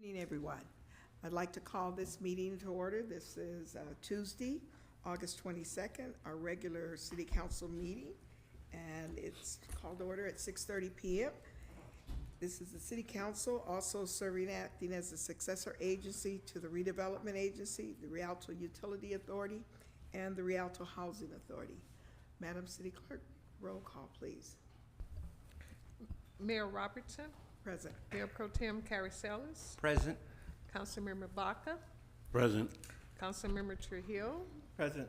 Evening, everyone. I'd like to call this meeting to order. This is Tuesday, August 22nd, our regular City Council meeting, and it's called to order at 6:30 p.m. This is the City Council, also acting as a successor agency to the Redevelopment Agency, the Rialto Utility Authority, and the Rialto Housing Authority. Madam City Clerk, roll call, please. Mayor Robertson. Present. Mayor Pro Tem Caricellis. Present. Councilmember Baca. Present. Councilmember Trujillo. Present.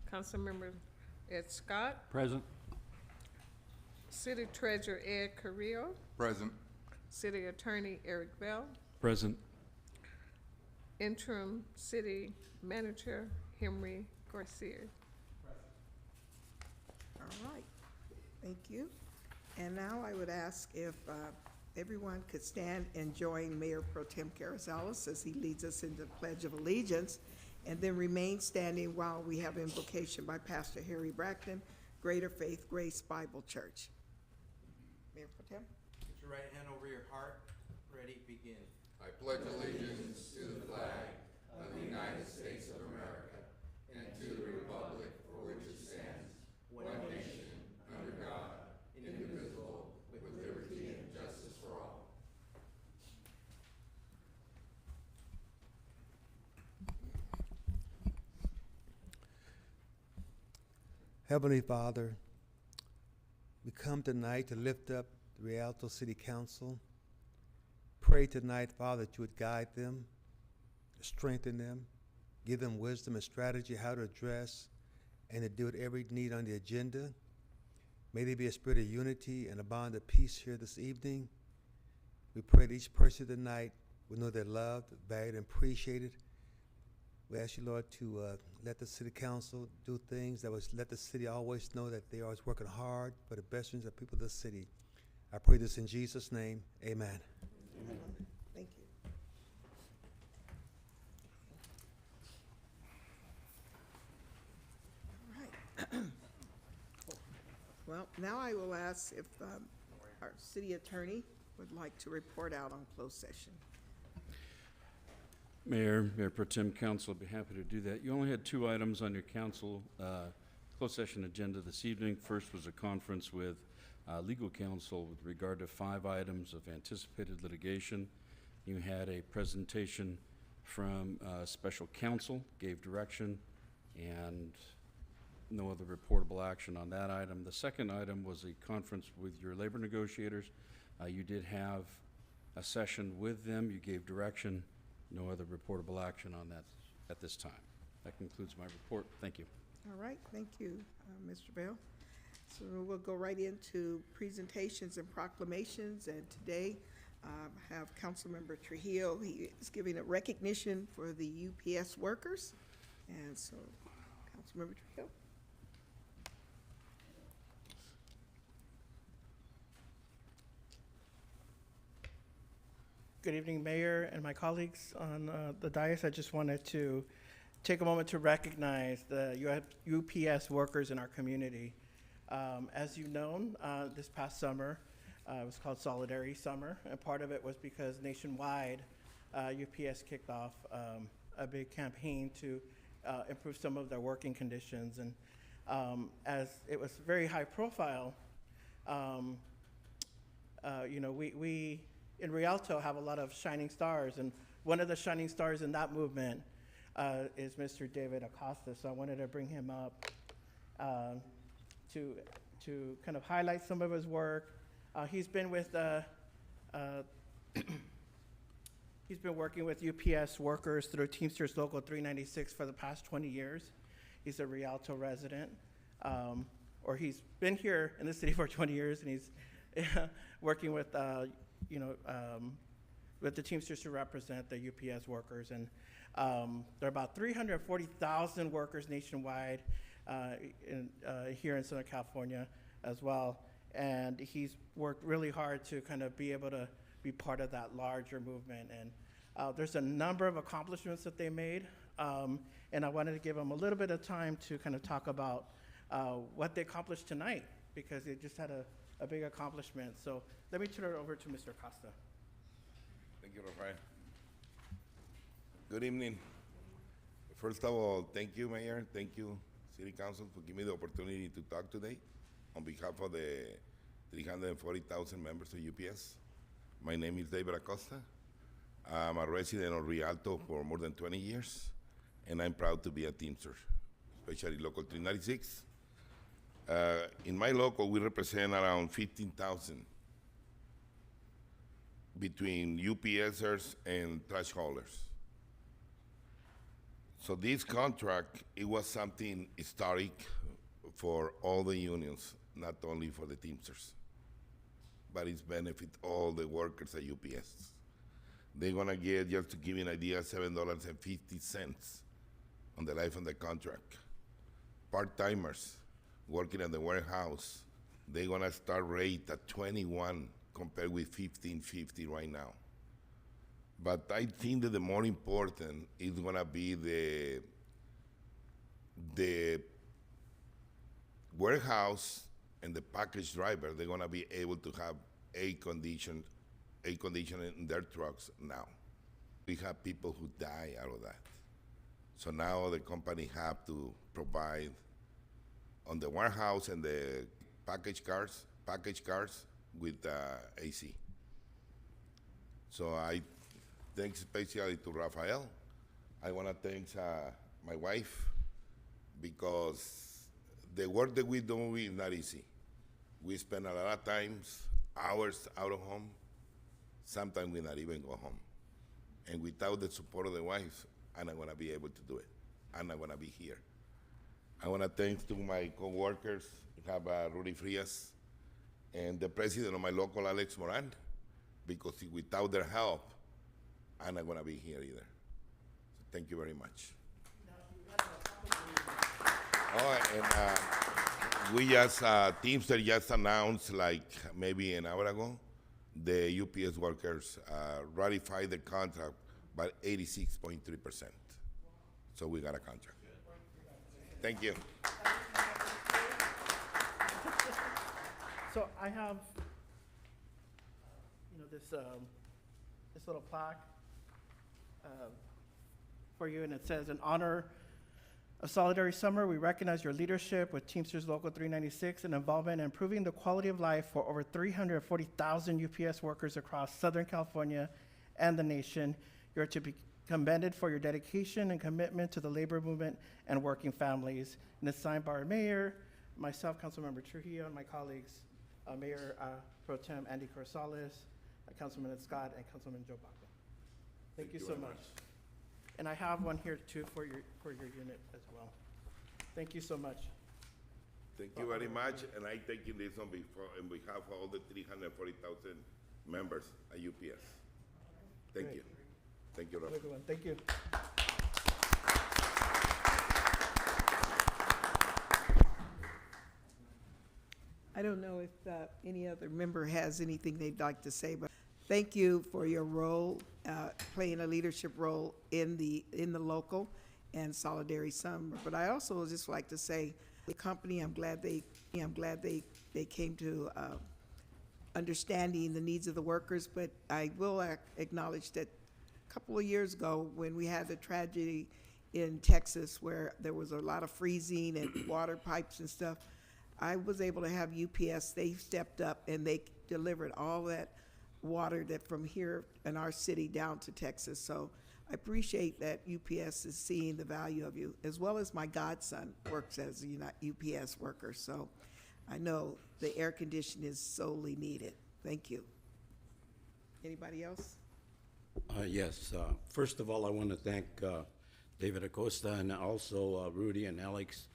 Councilmember Ed Scott. Present. City Treasurer Ed Carrillo. Present. City Attorney Eric Bell. Present. Interim City Manager Henry Garcia. All right, thank you. And now I would ask if everyone could stand and join Mayor Pro Tem Caricellis as he leads us into the Pledge of Allegiance, and then remain standing while we have invocation by Pastor Harry Brackton, Greater Faith Grace Bible Church. Mayor Pro Tem. Put your right hand over your heart. Ready, begin. I pledge allegiance to the flag of the United States of America and to the republic for which it stands, one nation, under God, indivisible, with liberty and justice for all. Heavenly Father, we come tonight to lift up the Rialto City Council. Pray tonight, Father, that you would guide them, strengthen them, give them wisdom and strategy how to address and to deal with every need on the agenda. May there be a spirit of unity and a bond of peace here this evening. We pray that each person tonight will know they're loved, valued, and appreciated. We ask you, Lord, to let the City Council do things that would let the city always know that they are always working hard for the best interests of people of the city. I pray this in Jesus' name. Amen. Amen. Thank you. All right. Well, now I will ask if our city attorney would like to report out on closed session. Mayor Pro Tem, Council, I'd be happy to do that. You only had 2 items on your council closed session agenda this evening. First was a conference with legal counsel with regard to 5 items of anticipated litigation. You had a presentation from special counsel, gave direction, and no other reportable action on that item. The second item was a conference with your labor negotiators. You did have a session with them. You gave direction. No other reportable action on that at this time. That concludes my report. Thank you. All right, thank you, Mr. Bell. So we'll go right into presentations and proclamations, and today I have Councilmember Trujillo. He is giving a recognition for the UPS workers, and so Councilmember Trujillo. Good evening, Mayor and my colleagues on the dais. I just wanted to take a moment to recognize the UPS workers in our community. As you've known, this past summer, it was called Solidarity Summer, and part of it was because nationwide, UPS kicked off a big campaign to improve some of their working conditions. And as it was very high profile, we in Rialto have a lot of shining stars, and one of the shining stars in that movement is Mr. David Acosta. So I wanted to bring him up to kind of highlight some of his work. He's been with he's been working with UPS workers through Teamsters Local 396 for the past 20 years. He's a Rialto resident, or he's been here in the city for 20 years, and he's working with with the Teamsters to represent the UPS workers. And there are about 340,000 workers nationwide here in Southern California as well. And he's worked really hard to kind of be able to be part of that larger movement. And there's a number of accomplishments that they made. And I wanted to give them a little bit of time to kind of talk about what they accomplished tonight, because they just had a big accomplishment. So let me turn it over to Mr. Acosta. Thank you, Rafael. Good evening. First of all, thank you, Mayor. Thank you, City Council, for giving me the opportunity to talk today on behalf of the 340,000 members of UPS. My name is David Acosta. I'm a resident of Rialto for more than 20 years, and I'm proud to be a Teamster, especially Local 396. In my local, we represent around 15,000 between UPSers and trash haulers. So this contract, it was something historic for all the unions, not only for the Teamsters, but it's benefit all the workers at UPS. They're gonna get, just to give you an idea, $7.50 on the life of the contract. Part-timers working at the warehouse, they're gonna start rate at 21 compared with 15.50 right now. But I think that the more important is gonna be the warehouse and the package driver. They're gonna be able to have air conditioning in their trucks now. We have people who die out of that. So now the company have to provide on the warehouse and the package cars with AC. So I thank especially to Rafael. I want to thank my wife, because the work that we do is not easy. We spend a lot of times, hours out of home. Sometimes we not even go home. And without the support of the wife, I'm not gonna be able to do it. I'm not gonna be here. I wanna thank to my coworkers. We have Rudy Frias and the president of my local, Alex Moran, because without their help, I'm not gonna be here either. So thank you very much. Oh, and we just, Teamster just announced, like maybe an hour ago, the UPS workers ratified the contract by 86.3%. So we got a contract. Thank you. So I have, this little plaque for you, and it says, in honor of Solidarity Summer, we recognize your leadership with Teamsters Local 396 and involvement in improving the quality of life for over 340,000 UPS workers across Southern California and the nation. You are to be commended for your dedication and commitment to the labor movement and working families. And it's signed by our mayor, myself, Councilmember Trujillo, and my colleagues, Mayor Pro Tem Andy Corsales, Councilman Ed Scott, and Councilman Joe Baca. Thank you so much. And I have one here too for your unit as well. Thank you so much. Thank you very much, and I thank you this on behalf of all the 340,000 members at UPS. Thank Great. you. Thank you, Rafa. Everyone, thank you. I don't know if any other member has anything they'd like to say, but thank you for your role, playing a leadership role in the local and Solidarity Summer. But I also would just like to say, the company, I'm glad they came to understanding the needs of the workers. But I will acknowledge that a couple of years ago, when we had the tragedy in Texas where there was a lot of freezing and water pipes and stuff, I was able to have UPS, they stepped up and they delivered all that water that from here in our city down to Texas. So I appreciate that UPS is seeing the value of you, as well as my godson works as a UPS worker. So I know the air conditioning is solely needed. Thank you. Anybody else? Yes. First of all, I want to thank David Acosta and also Rudy and Alex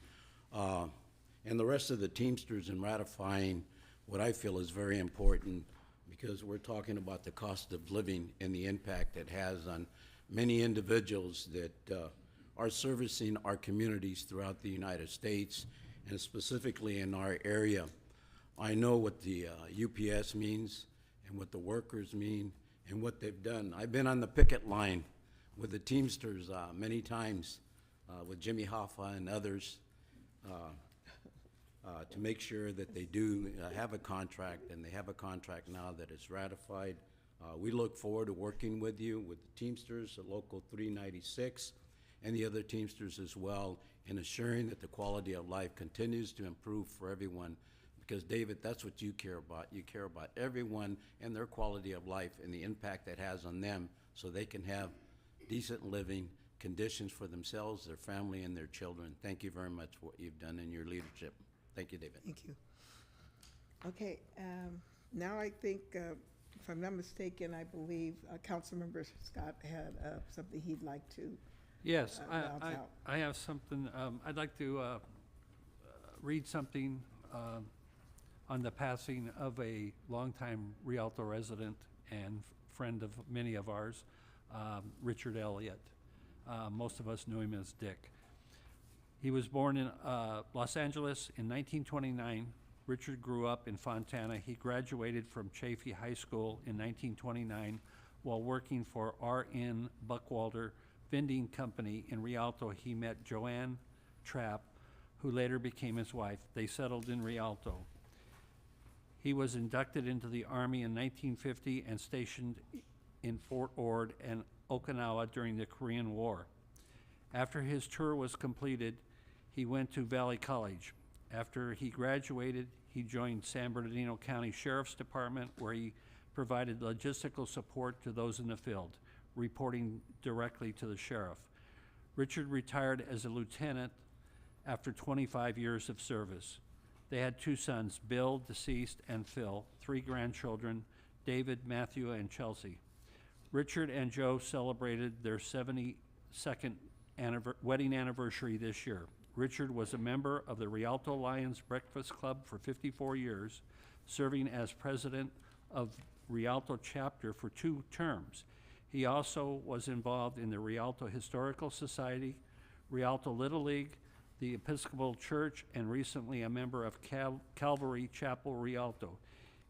and the rest of the Teamsters in ratifying what I feel is very important, because we're talking about the cost of living and the impact it has on many individuals that are servicing our communities throughout the United States, and specifically in our area. I know what the UPS means and what the workers mean and what they've done. I've been on the picket line with the Teamsters many times with Jimmy Hoffa and others to make sure that they do have a contract, and they have a contract now that is ratified. We look forward to working with you, with the Teamsters at Local 396, and the other Teamsters as well, in assuring that the quality of life continues to improve for everyone. Because, David, that's what you care about. You care about everyone and their quality of life and the impact that has on them so they can have decent living conditions for themselves, their family, and their children. Thank you very much for what you've done in your leadership. Thank you, David. Thank you. Okay, now I think, if I'm not mistaken, I believe Councilmember Scott had something he'd like to. Yes, balance out. I have something, I'd like to read something on the passing of a longtime Rialto resident and friend of many of ours, Richard Elliott. Most of us knew him as Dick. He was born in Los Angeles in 1929. Richard grew up in Fontana. He graduated from Chaffee High School in 1929 while working for R.N. Buckwalter Vending Company in Rialto. He met Joanne Trapp, who later became his wife. They settled in Rialto. He was inducted into the Army in 1950 and stationed in Fort Ord and Okinawa during the Korean War. After his tour was completed, he went to Valley College. After he graduated, he joined San Bernardino County Sheriff's Department, where he provided logistical support to those in the field, reporting directly to the sheriff. Richard retired as a lieutenant after 25 years of service. They had 2 sons, Bill, deceased, and Phil, 3 grandchildren, David, Matthew, and Chelsea. Richard and Joe celebrated their 72nd wedding anniversary this year. Richard was a member of the Rialto Lions Breakfast Club for 54 years, serving as president of Rialto chapter for 2 terms. He also was involved in the Rialto Historical Society, Rialto Little League, the Episcopal Church, and recently a member of Calvary Chapel Rialto.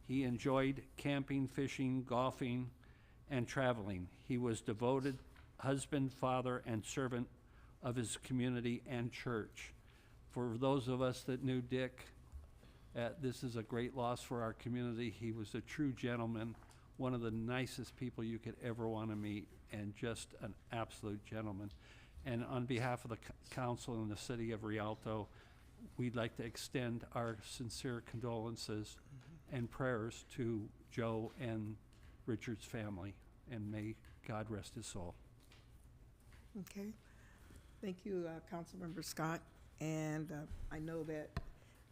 He enjoyed camping, fishing, golfing, and traveling. He was devoted husband, father, and servant of his community and church. For those of us that knew Dick, this is a great loss for our community. He was a true gentleman, one of the nicest people you could ever want to meet, and just an absolute gentleman. And on behalf of the council and the city of Rialto, we'd like to extend our sincere condolences and prayers to Joe and Richard's family, and may God rest his soul. Okay. Thank you, Councilmember Scott. And I know that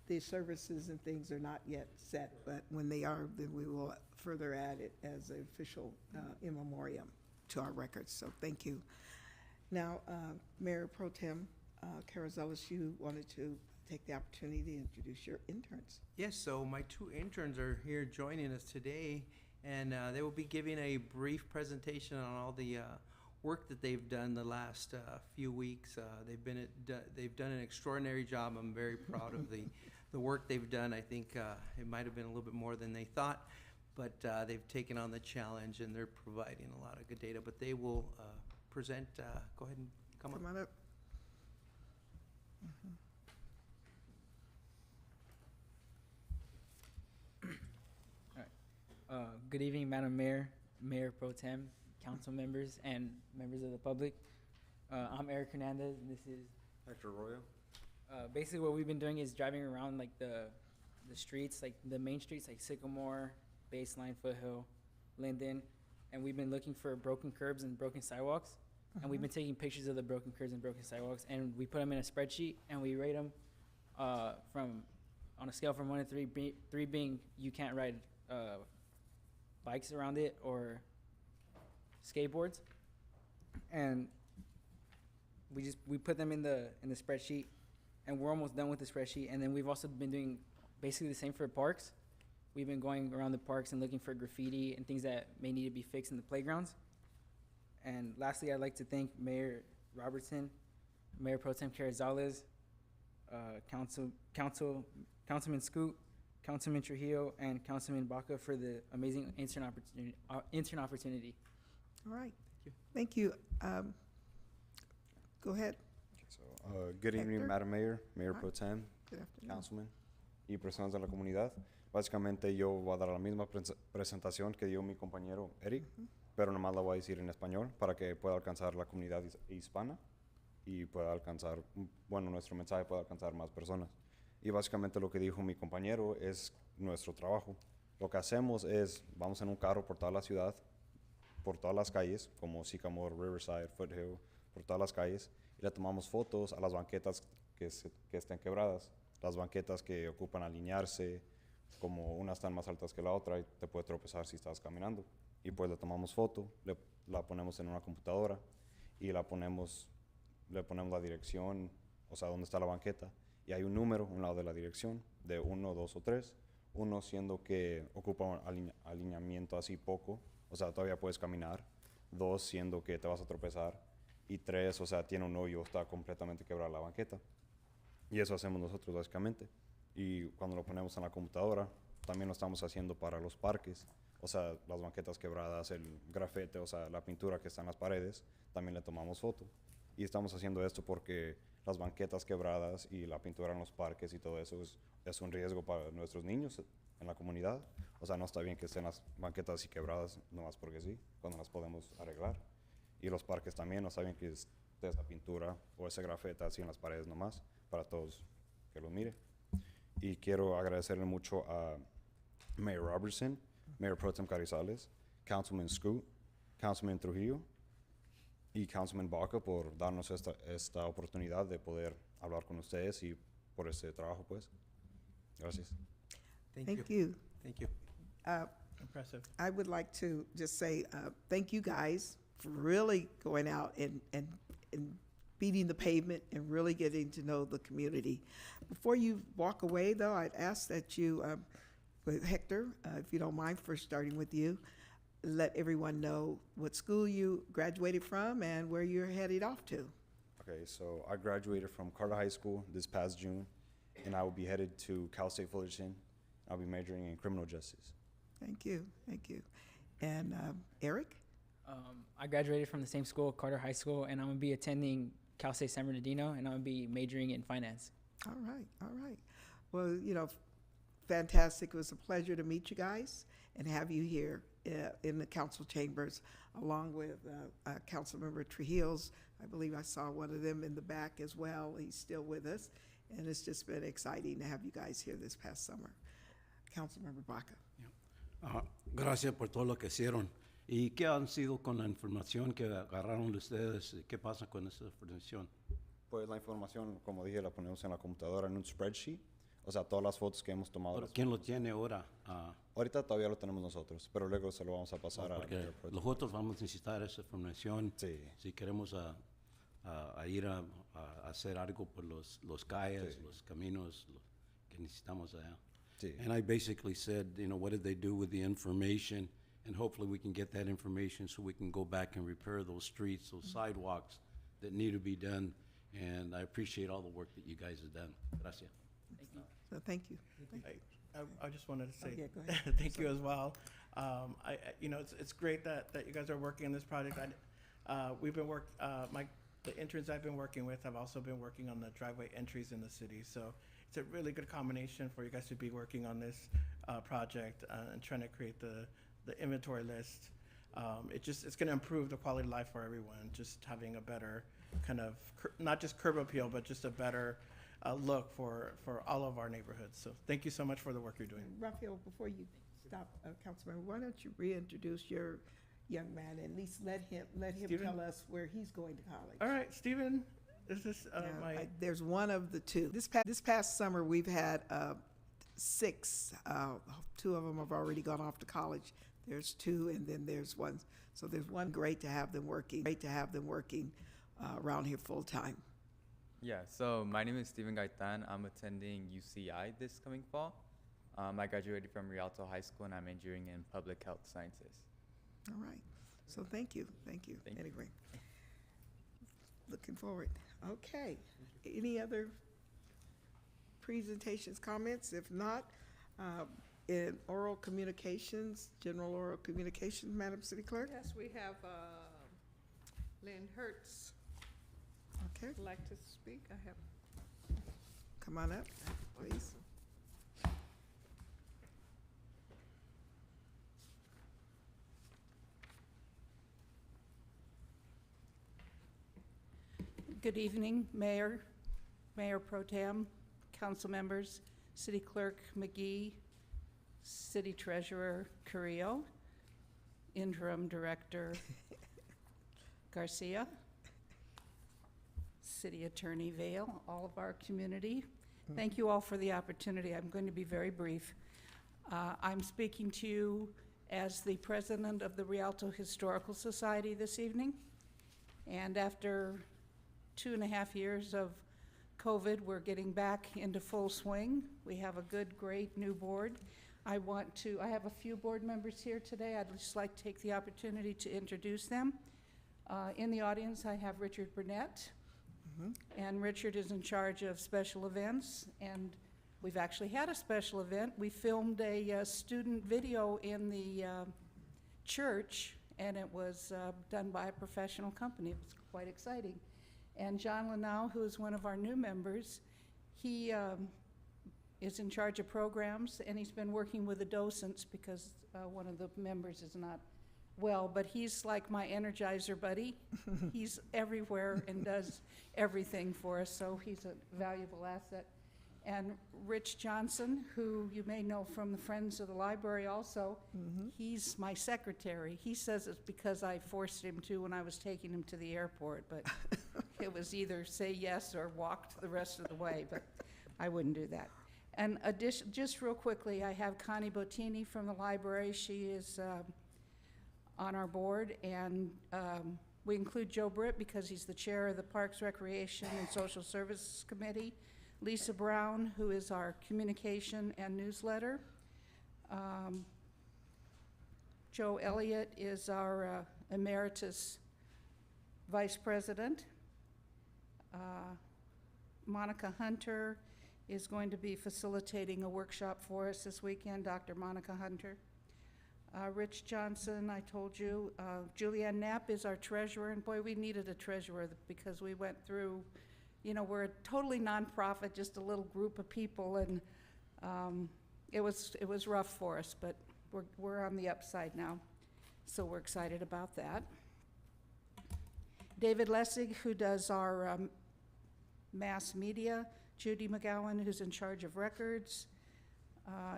the services and things are not yet set, but when they are, then we will further add it as an official in memoriam to our records. So thank you. Now, Mayor Pro Tem Carrizales, you wanted to take the opportunity to introduce your interns. Yes, so my 2 interns are here joining us today, and they will be giving a brief presentation on all the work that they've done the last few weeks. They've done an extraordinary job. I'm very proud of the work they've done. I think it might have been a little bit more than they thought, but they've taken on the challenge and they're providing a lot of good data. But they will present. Go ahead and come up. Come on up. Good evening, Madam Mayor, Mayor Pro Tem, council members, and members of the public. I'm Eric Hernandez, and this is Hector Arroyo. basically what we've been doing is driving around like the streets, like the main streets, like Sycamore, Baseline, Foothill, Linden, and we've been looking for broken curbs and broken sidewalks. And we've been taking pictures of the broken curbs and broken sidewalks, and we put them in a spreadsheet, and we rate them from on a scale from 1 to 3, 3 being you can't ride bikes around it or skateboards, and we put them in the spreadsheet, and we're almost done with the spreadsheet. And then we've also been doing basically the same for parks. We've been going around the parks and looking for graffiti and things that may need to be fixed in the playgrounds. And lastly, I'd like to thank Mayor Robertson, Mayor Pro Tem Carrizales, Councilman Scoot, Councilman Trujillo, and Councilman Baca for the amazing intern opportunity. All right. Thank you. Go ahead. Good evening, Hector. Madam Mayor, Mayor Hi. Pro Tem, Good afternoon. Councilman, y personas de la comunidad. Básicamente yo voy a dar la misma presentación que dio mi compañero Eric, pero nomás la voy a decir en español para que pueda alcanzar la comunidad hispana y pueda alcanzar, bueno, nuestro mensaje pueda alcanzar más personas. Y básicamente lo que dijo mi compañero es nuestro trabajo. Lo que hacemos es, vamos en un carro por toda la ciudad, por todas las calles, como Sycamore, Riverside, Foothill, por todas las calles, y le tomamos fotos a las banquetas que estén quebradas, las banquetas que ocupan alinearse, como unas están más altas que la otra y te puede tropezar si estás caminando. Y pues le tomamos foto, la ponemos en una computadora y le ponemos la dirección, o sea, dónde está la banqueta. Y hay un número a un lado de la dirección, de 1, 2 o 3. 1 siendo que ocupa un alineamiento así poco, o sea, todavía puedes caminar. 2 siendo que te vas a tropezar. Y 3, o sea, tiene un hoyo, está completamente quebrada la banqueta. Y eso hacemos nosotros básicamente. Y cuando lo ponemos en la computadora, también lo estamos haciendo para los parques. O sea, las banquetas quebradas, el grafete, o sea, la pintura que está en las paredes, también le tomamos foto. Y estamos haciendo esto porque las banquetas quebradas y la pintura en los parques y todo eso es un riesgo para nuestros niños en la comunidad. O sea, no está bien que estén las banquetas así quebradas, nomás porque sí, cuando las podemos arreglar. Y los parques también, no está bien que esté esa pintura o ese grafete así en las paredes nomás, para todos que lo miren. Y quiero agradecerle mucho a Mayor Robertson, Mayor Pro Tem Carrizales, Councilman Scoot, Councilman Trujillo y Councilman Baca por darnos esta oportunidad de poder hablar con ustedes y por este trabajo, pues. Gracias. Thank you. Thank you. Impressive. I would like to just say thank you guys for really going out and beating the pavement and really getting to know the community. Before you walk away, though, I'd ask that you, with Hector, if you don't mind, first starting with you, let everyone know what school you graduated from and where you're headed off to. Okay, so I graduated from Carter High School this past June, and I will be headed to Cal State Fullerton. I'll be majoring in criminal justice. Thank you, thank you. And Eric? I graduated from the same school, Carter High School, and I'm gonna be attending Cal State San Bernardino, and I'm gonna be majoring in finance. All right, all right. Well, you know, fantastic. It was a pleasure to meet you guys and have you here in the council chambers, along with Councilmember Trujillo's. I believe I saw one of them in the back as well. He's still with us, and it's just been exciting to have you guys here this past summer. Councilmember Baca. Gracias por todo lo que hicieron. ¿Y qué han sido con la información que agarraron ustedes? ¿Qué pasa con esa información? Pues la información, como dije, la ponemos en la computadora en un spreadsheet. O sea, todas las fotos que hemos tomado. ¿Pero quién lo tiene ahora? Ahorita todavía lo tenemos nosotros, pero luego se lo vamos a pasar a... Porque nosotros vamos a necesitar esa información Sí. si queremos ir a hacer algo por los calles, Sí. los caminos que necesitamos allá. Sí. And I basically said, you know, what did they do with the information? And hopefully we can get that information so we can go back and repair those streets, those sidewalks that need to be done. And I appreciate all the work that you guys have done. Gracias. So thank you. I just wanted to say yeah, go ahead. thank you as well. You know, it's great that you guys are working on this project. We've been the interns I've been working with have also been working on the driveway entries in the city. So it's a really good combination for you guys to be working on this project and trying to create the inventory list. It's going to improve the quality of life for everyone. Just having a better kind of not just curb appeal, but just a better look for all of our neighborhoods. So thank you so much for the work you're doing. Raphael, before you stop, Councilmember, why don't you reintroduce your young man and at least let him Stephen? tell us where he's going to college. All right, Stephen, is this There's one of the two. This past summer, we've had 6. 2 of them have already gone off to college. There's 2, and then there's one. So there's one. Great to have them working. Around here full time. Yeah, so my name is Steven Gaitan. I'm attending UCI this coming fall. I graduated from Rialto High School, and I'm majoring in public health sciences. All right. So thank you. Thank you. Anyway, looking forward. Okay. Any other presentations, comments? If not, in oral communications, general oral communications, Madam City Clerk? Yes, we have Lynn Hertz Okay, would like to speak. I have. come on up, please. Good evening, Mayor, Mayor Pro Tem, council members, City Clerk McGee, City Treasurer Carrillo, Interim Director Garcia, City Attorney Vale, all of our community. Thank you all for the opportunity. I'm going to be very brief. I'm speaking to you as the president of the Rialto Historical Society this evening. And after 2.5 years of COVID, we're getting back into full swing. We have a good, great new board. I have a few board members here today. I'd just like to take the opportunity to introduce them. In the audience, I have Richard Burnett. And Richard is in charge of special events, and we've actually had a special event. We filmed a student video in the church, and it was done by a professional company. It was quite exciting. And John Lanau, who is one of our new members, he is in charge of programs, and he's been working with the docents because one of the members is not well, but he's like my energizer buddy. He's everywhere and does everything for us, so he's a valuable asset. And Rich Johnson, who you may know from the Friends of the Library also, he's my secretary. He says it's because I forced him to when I was taking him to the airport, but it was either say yes or walk the rest of the way, but I wouldn't do that. And just real quickly, I have Connie Bottini from the library. She is on our board, and we include Joe Britt because he's the chair of the Parks, Recreation, and Social Services Committee. Lisa Brown, who is our communication and newsletter. Joe Elliott is our emeritus vice president. Monica Hunter is going to be facilitating a workshop for us this weekend, Dr. Monica Hunter. Rich Johnson, I told you. Julianne Knapp is our treasurer, and boy, we needed a treasurer because we went through, we're a totally nonprofit, just a little group of people, and it was rough for us, but we're on the upside now, so we're excited about that. David Lessig, who does our mass media. Judy McGowan, who's in charge of records.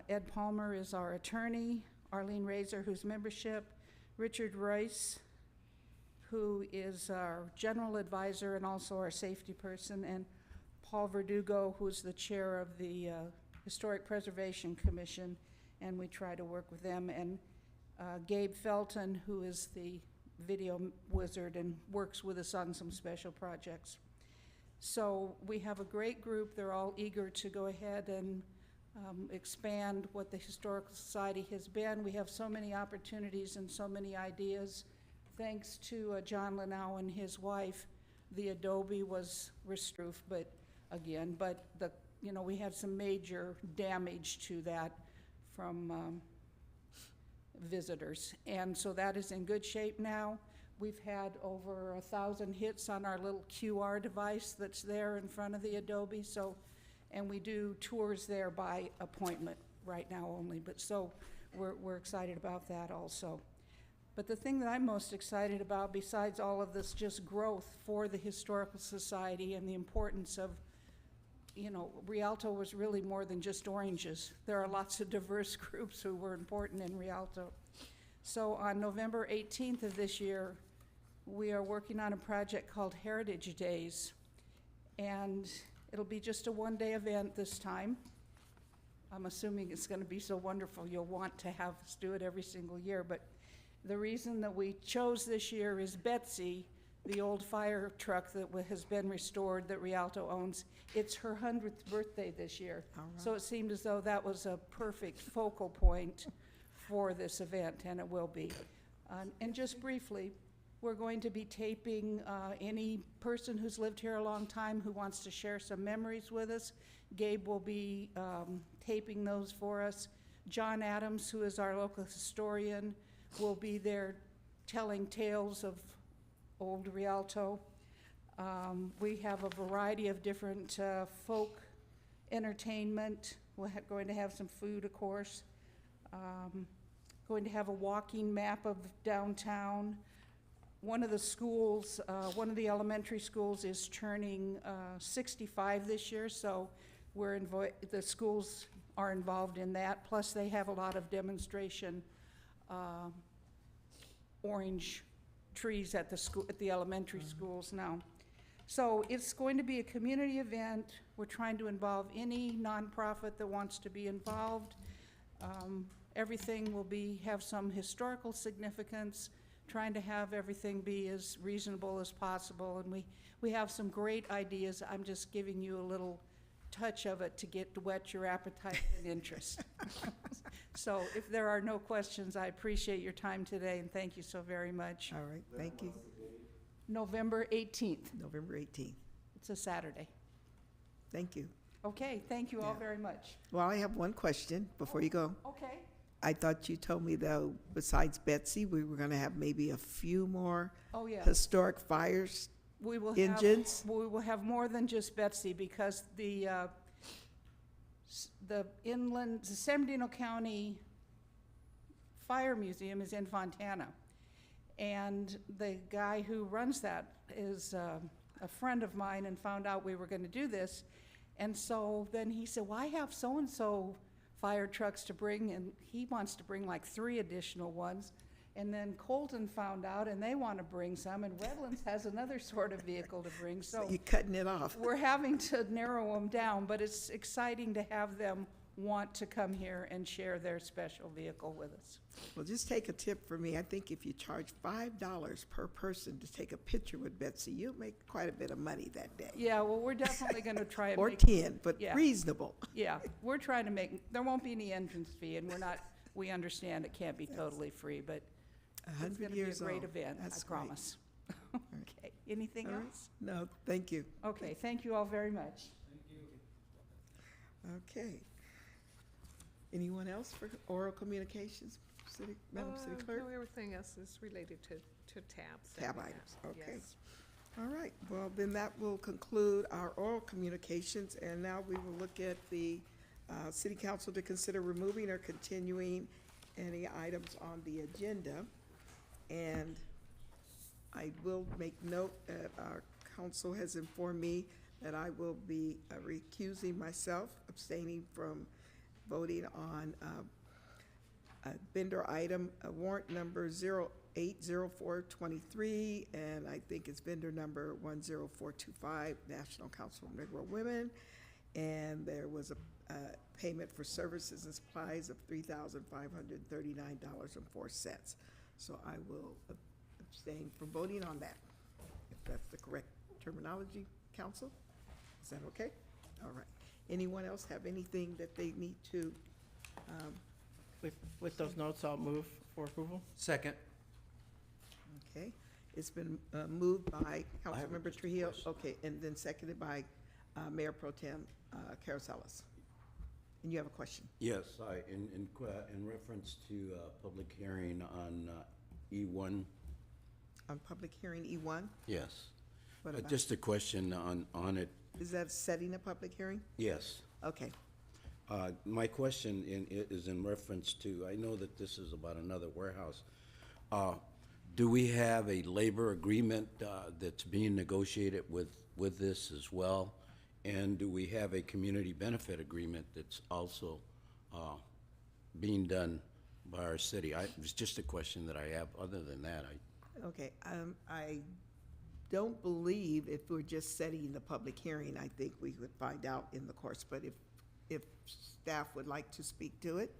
Ed Palmer is our attorney. Arlene Razor, who's membership. Richard Royce, who is our general advisor and also our safety person. And Paul Verdugo, who's the chair of the Historic Preservation Commission, and we try to work with them. And Gabe Felton, who is the video wizard and works with us on some special projects. So we have a great group. They're all eager to go ahead and expand what the Historical Society has been. We have so many opportunities and so many ideas. Thanks to John Lanau and his wife, the Adobe was restored, but we had some major damage to that from visitors. And so that is in good shape now. We've had over 1,000 hits on our little QR device that's there in front of the Adobe. And we do tours there by appointment right now only, but so we're excited about that also. But the thing that I'm most excited about, besides all of this just growth for the Historical Society and the importance of, Rialto was really more than just oranges. There are lots of diverse groups who were important in Rialto. So on November 18th of this year, we are working on a project called Heritage Days. And it'll be just a one-day event this time. I'm assuming it's going to be so wonderful you'll want to have us do it every single year. But the reason that we chose this year is Betsy, the old fire truck that has been restored that Rialto owns. It's her 100th birthday this year. All right. So it seemed as though that was a perfect focal point for this event, and it will be. And just briefly, we're going to be taping any person who's lived here a long time who wants to share some memories with us. Gabe will be taping those for us. John Adams, who is our local historian, will be there telling tales of old Rialto. We have a variety of different folk entertainment. We're going to have some food, of course. Going to have a walking map of downtown. one of the schools, one of the elementary schools is turning 65 this year, so the schools are involved in that. Plus, they have a lot of demonstration orange trees at the elementary schools now. So it's going to be a community event. We're trying to involve any nonprofit that wants to be involved. Everything will have some historical significance, trying to have everything be as reasonable as possible. And we have some great ideas. I'm just giving you a little touch of it to whet your appetite and interest. So if there are no questions, I appreciate your time today, and thank you so very much. All right, thank you. November 18th. November 18th. It's a Saturday. Thank you. Okay, thank you all Yeah. very much. Well, I have one question before you go. Okay. I thought you told me, though, besides Betsy, we were going to have maybe a few more Oh, yeah. historic fires. We will Engines? We will have more than just Betsy, because the San Bernardino County Fire Museum is in Fontana. And the guy who runs that is a friend of mine, and found out we were gonna do this. And so then he said, well, I have so-and-so fire trucks to bring, and he wants to bring like 3 additional ones. And then Colton found out, and they want to bring some, and Redlands has another sort of vehicle to bring, so You're cutting it off. we're having to narrow them down, but it's exciting to have them want to come here and share their special vehicle with us. Well, just take a tip from me. I think if you charge $5 per person to take a picture with Betsy, you'll make quite a bit of money that day. Yeah, well, we're definitely going to try and Or make, 10, but Yeah. reasonable. yeah, we're trying to make, there won't be any entrance fee, and we understand it can't be totally free, but it's 100 going to be a years great old. event, I That's great. promise. Okay, anything All right. else? No, thank you. Okay, thank you all very much. Okay. Anyone else for oral communications, Madam City Clerk? No, everything else is related to tabs. that Tab we have. items, okay. Yes. All right, well, then that will conclude our oral communications, and now we will look at the city council to consider removing or continuing any items on the agenda. And I will make note that our council has informed me that I will be recusing myself, abstaining from voting on a vendor item, warrant number 080423, and I think it's vendor number 10425, National Council of Negro Women. And there was a payment for services and supplies of $3,539.04. So I will abstain from voting on that, if that's the correct terminology, council. Is that okay? All right. Anyone else have anything that they need to, With those notes, I'll move for approval. Second. okay? It's been moved by I have Councilmember just a Trujillo, question. okay, and then seconded by Mayor Pro Tem Carosellas. And you have a question? Yes, in reference to public hearing on E1, On public hearing E1? yes. What about, Just a question on it, is that setting a public hearing? yes. Okay. My question is in reference to, I know that this is about another warehouse. Do we have a labor agreement that's being negotiated with this as well? And do we have a community benefit agreement that's also being done by our city? It's just a question that I have. Other than that, Okay, I don't believe if we're just setting the public hearing, I think we would find out in the course, but if staff would like to speak to it,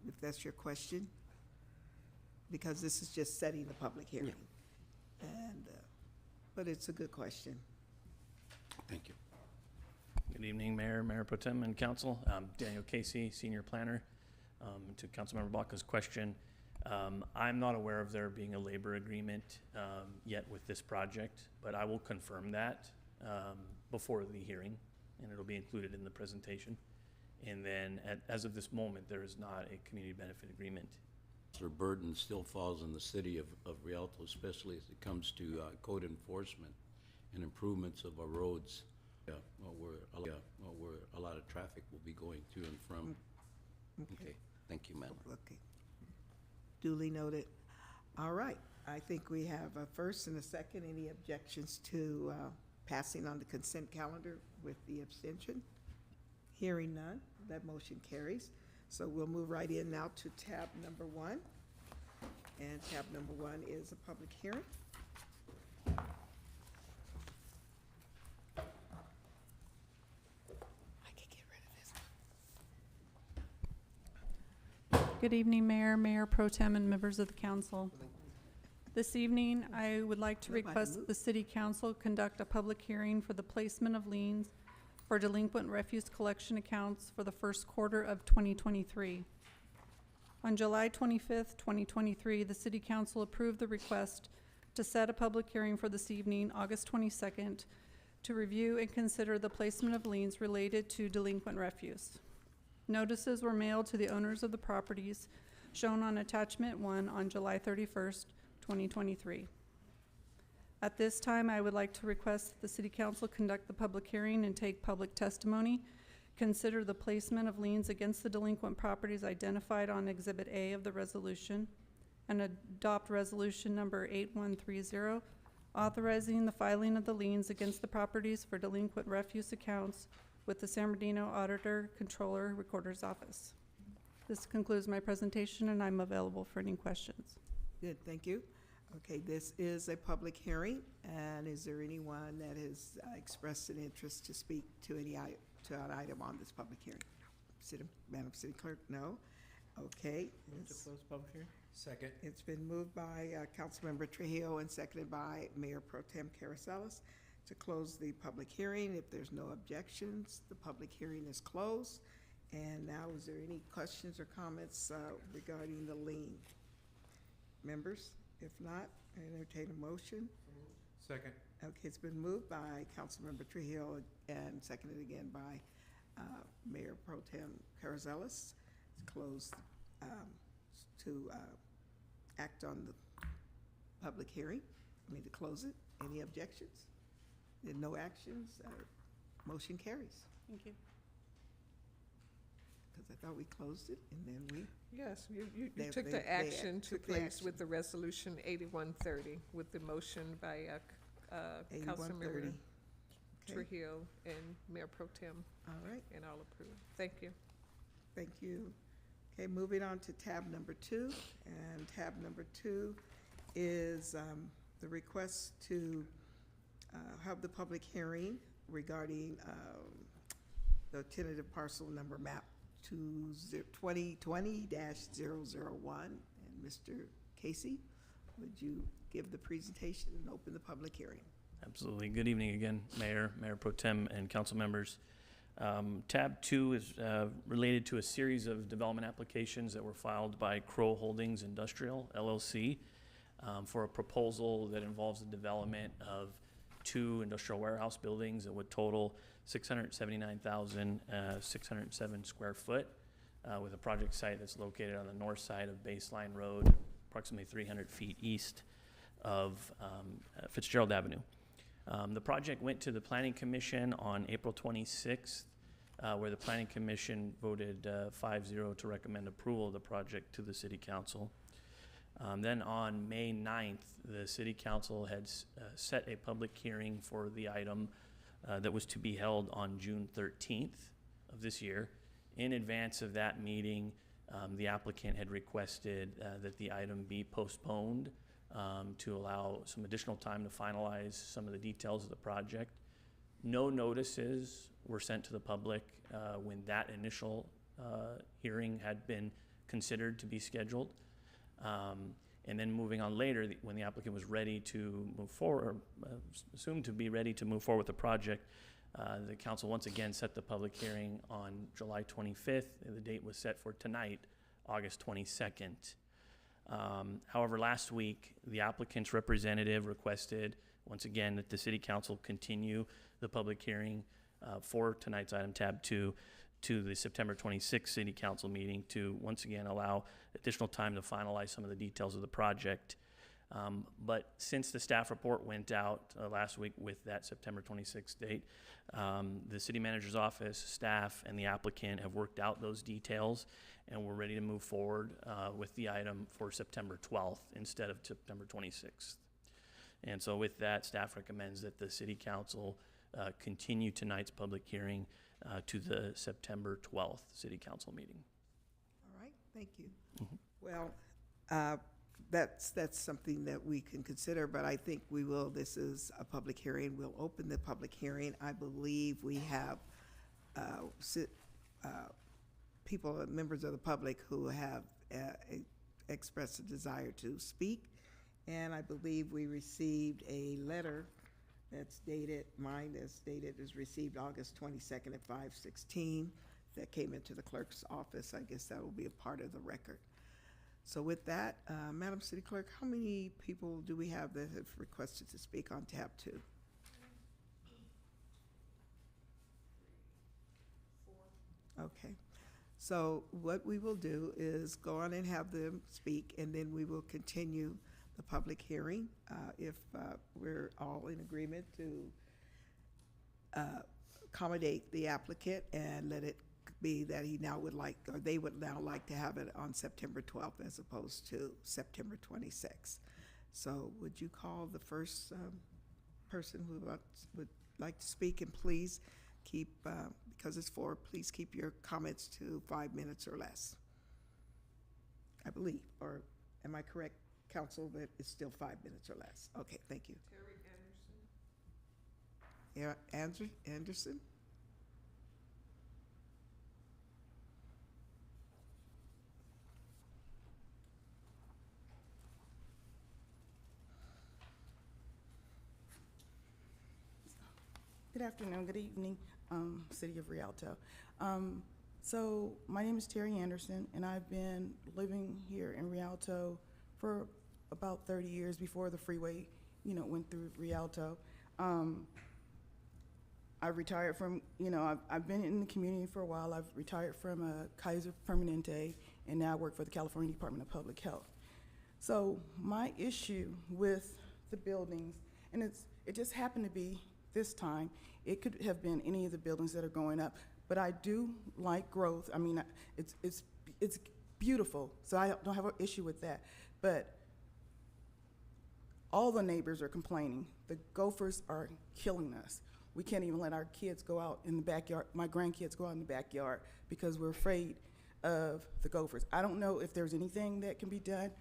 if that's your question, because this is just setting the public hearing. And, but it's a good question. thank you. Good evening, Mayor, Mayor Pro Tem, and Council. Daniel Casey, Senior Planner. To Councilmember Baca's question, I'm not aware of there being a labor agreement yet with this project, but I will confirm that before the hearing, and it'll be included in the presentation. And then, as of this moment, there is not a community benefit agreement. Our burden still falls on the city of Rialto, especially as it comes to code enforcement and improvements of our roads, where a lot of traffic will be going to and from. Okay, thank you, Madam. Okay. Duly noted. All right. I think we have a first and a second. Any objections to passing on the consent calendar with the abstention? Hearing none, that motion carries. So we'll move right in now to tab number 1. And tab number 1 is a public hearing. Good evening, Mayor, Mayor Pro Tem, and members of the council. This evening, I would like to request that the City Council conduct a public hearing for the placement of liens for delinquent refuse collection accounts for the first quarter of 2023. On July 25th, 2023, the City Council approved the request to set a public hearing for this evening, August 22nd, to review and consider the placement of liens related to delinquent refuse. Notices were mailed to the owners of the properties shown on Attachment 1 on July 31st, 2023. At this time, I would like to request that the City Council conduct the public hearing and take public testimony, consider the placement of liens against the delinquent properties identified on Exhibit A of the resolution, and adopt Resolution Number 8130, authorizing the filing of the liens against the properties for delinquent refuse accounts with the San Bernardino Auditor, Controller, Recorder's Office. This concludes my presentation, and I'm available for any questions. Good, thank you. Okay, this is a public hearing, and is there anyone that has expressed an interest to speak to an item on this public hearing? Madam City Clerk, no? Okay. Move to close public hearing. Second. It's been moved by Councilmember Trujillo and seconded by Mayor Pro Tem Caracellas to close the public hearing. If there's no objections, the public hearing is closed. And now, is there any questions or comments regarding the lien? Members, if not, I entertain a motion. Second. Okay, it's been moved by Councilmember Trujillo and seconded again by Mayor Pro Tem Caracellas to close, to act on the public hearing. To close it. Any objections? There are no actions. Motion carries. Thank you. Because I thought we closed it and then we. Yes, you They- took they- the they action to took the place action. with the resolution 8130, with the motion by 8130. Councilmember Okay. Trujillo and Mayor Pro Tem, All right. and all approved. Thank you. Thank you. Okay, moving on to tab number 2, and tab number 2 is the request to have the public hearing regarding the tentative parcel number map 2020-001. And Mr. Casey, would you give the presentation and open the public hearing? Absolutely. Good evening again, Mayor, Mayor Pro Tem, and council members. Tab 2 is related to a series of development applications that were filed by Crow Holdings Industrial, LLC, for a proposal that involves the development of 2 industrial warehouse buildings that would total 679,607 square foot, with a project site that's located on the north side of Baseline Road, approximately 300 feet east of Fitzgerald Avenue. The project went to the Planning Commission on April 26th, where the Planning Commission voted 5-0 to recommend approval of the project to the City Council. Then on May 9th, the City Council had set a public hearing for the item that was to be held on June 13th of this year. In advance of that meeting, the applicant had requested that the item be postponed to allow some additional time to finalize some of the details of the project. No notices were sent to the public when that initial hearing had been considered to be scheduled. And then moving on later, when the applicant was ready to move forward, assumed to be ready to move forward with the project, the council once again set the public hearing on July 25th. And the date was set for tonight, August 22nd. However, last week, the applicant's representative requested, once again, that the City Council continue the public hearing for tonight's item, tab 2, to the September 26th City Council meeting to once again allow additional time to finalize some of the details of the project. But since the staff report went out last week with that September 26th date, the city manager's office, staff, and the applicant have worked out those details, and we're ready to move forward with the item for September 12th instead of September 26th. And so with that, staff recommends that the city council continue tonight's public hearing to the September 12th city council meeting. All right, thank you. Well, that's something that we can consider, but I think we will, this is a public hearing. We'll open the public hearing. I believe we have people, members of the public who have expressed a desire to speak. And I believe we received a letter that's dated, mine is dated, is received August 22nd at 5:16. That came into the clerk's office. I guess that will be a part of the record. So with that, Madam City Clerk, how many people do we have that have requested to speak on tab 2? 4. Okay. So what we will do is go on and have them speak, and then we will continue the public hearing if we're all in agreement to accommodate the applicant and let it be that he now would like, or they would now like to have it on September 12th as opposed to September 26th. So would you call the first person who would like to speak, and please keep, because it's 4, please keep your comments to 5 minutes or less, I believe, or am I correct, Council, that it's still 5 minutes or less? Okay, thank you. Terry Anderson. Yeah, Anderson? Good afternoon, good evening, City of Rialto. So my name is Terry Anderson, and I've been living here in Rialto for about 30 years before the freeway, went through Rialto. I retired from, I've been in the community for a while. I've retired from Kaiser Permanente, and now I work for the California Department of Public Health. So my issue with the buildings, and it just happened to be this time, it could have been any of the buildings that are going up, but I do like growth. I mean, it's beautiful, so I don't have an issue with that. But all the neighbors are complaining. The gophers are killing us. We can't even let our kids go out in the backyard, my grandkids go out in the backyard, because we're afraid of the gophers. I don't know if there's anything that can be done.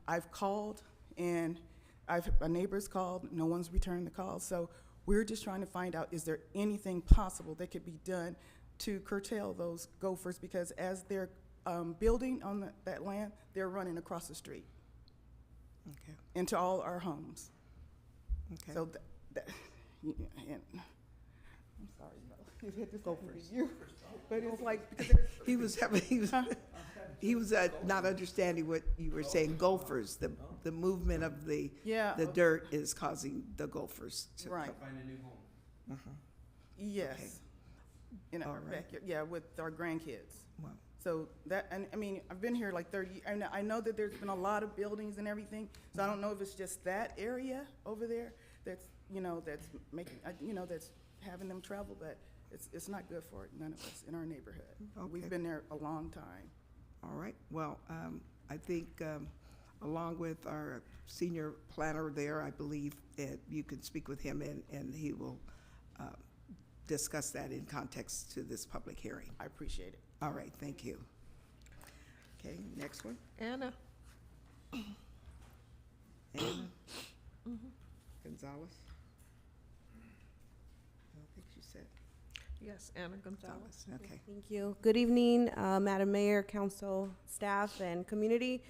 I've called, and my neighbors called, no one's returned the call. So we're just trying to find out, is there anything possible that could be done to curtail those gophers? Because as they're building on that land, they're running across the street. Okay. Into all our homes. Okay. So and I'm sorry, you had to go for you, but it's like because he was not understanding what you were saying. Gophers, the movement of the dirt is causing the gophers to right. Find a new home. Yes, okay. In our backyard. Yeah, with our grandkids. Wow. So that, and I mean, I've been here like 30 years, and I know that there's been a lot of buildings and everything. So I don't know if it's just that area over there that's that's making that's having them travel, but it's not good for none of us in our neighborhood. Okay. We've been there a long time. All right. Well, I think along with our senior planner there, I believe that you can speak with him, and he will discuss that in context to this public hearing. I appreciate it. All right. Thank you. Okay. Next one. Anna. Anna Gonzalez. I don't think she said. Yes, Anna Gonzalez. Okay. Thank you. Good evening, Madam Mayor, Council, staff, and community.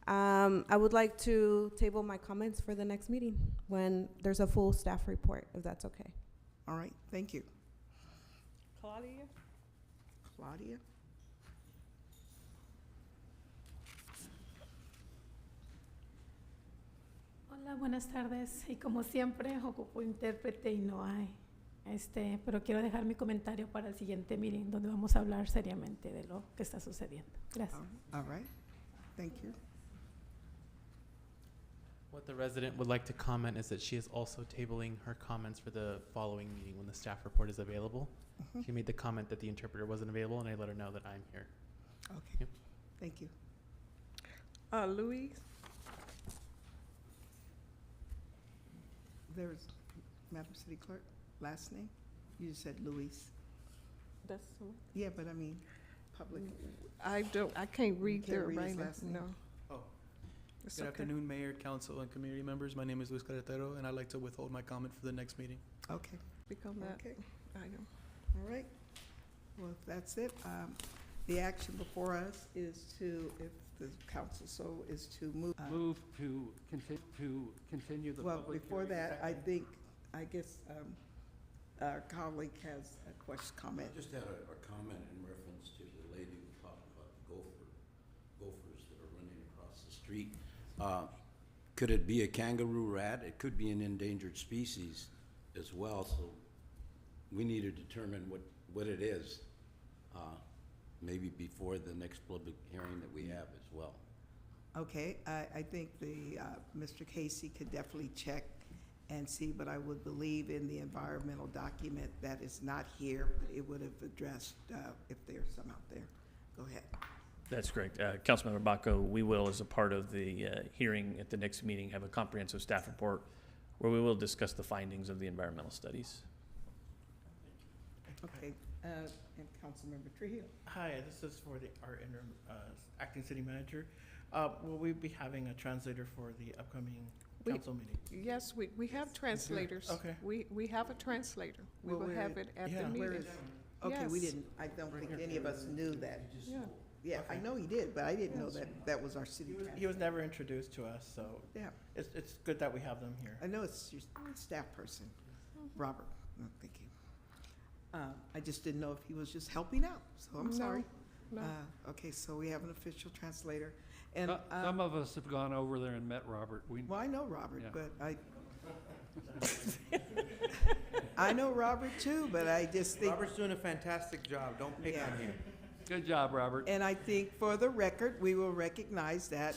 I would like to table my comments for the next meeting when there's a full staff report, if that's okay. All right. Thank you. Claudia. Claudia. Hola, buenas tardes. Y como siempre, ocupo intérprete y no hay. Pero quiero dejar mi comentario para el siguiente meeting, donde vamos a hablar seriamente de lo que está sucediendo. Gracias. All right. Thank you. What the resident would like to comment is that she is also tabling her comments for the following meeting when the staff report is available. She made the comment that the interpreter wasn't available, and I let her know that I'm here. Okay, Yep. thank you. Louise? There's, Madam City Clerk, last name? You just said Luis. That's, Yeah, but I mean, public. I can't read can't their read his writing, last name? no. Oh. It's Good okay. afternoon, Mayor, Council, and community members. My name is Luis Carretero, and I'd like to withhold my comment for the next meeting. Okay, Become that okay, item. all right. Well, if that's it, the action before us is to, if the council so is to move. Move to continue the Well, public before hearing. that, I guess, our colleague has a question, comment. I just had a comment in reference to the lady who talked about the gophers that are running across the street. Could it be a kangaroo rat? It could be an endangered species as well, so we need to determine what it is, maybe before the next public hearing that we have as well. Okay, I think Mr. Casey could definitely check and see, but I would believe in the environmental document that is not here, but it would have addressed, if there's some out there. Go ahead. That's correct. Councilmember Baco, we will, as a part of the hearing at the next meeting, have a comprehensive staff report where we will discuss the findings of the environmental studies. Okay, and Councilmember Trujillo. Hi, this is for our interim acting city manager. Will we be having a translator for the upcoming council meeting? Yes, we have translators. Okay. We have a translator. We Well, will where have it- it at yeah. the Where meeting. is, okay, we Yes. didn't, I don't think any of us knew that. Yeah. Yeah, I know he did, but I didn't know that was our city He translator. was never introduced to us, so Yeah, it's good that we have them here. I know it's your staff person, Robert. No, thank you. I just didn't know if he was just helping out, so I'm No, sorry. no. Okay, so we have an official translator, and, Some of us have gone over there and met Robert. well, I know Robert, Yeah. but I know Robert too, but I just think. Robert's doing a fantastic job. Don't pick on him. Good job, Robert. And I think for the record, we will recognize that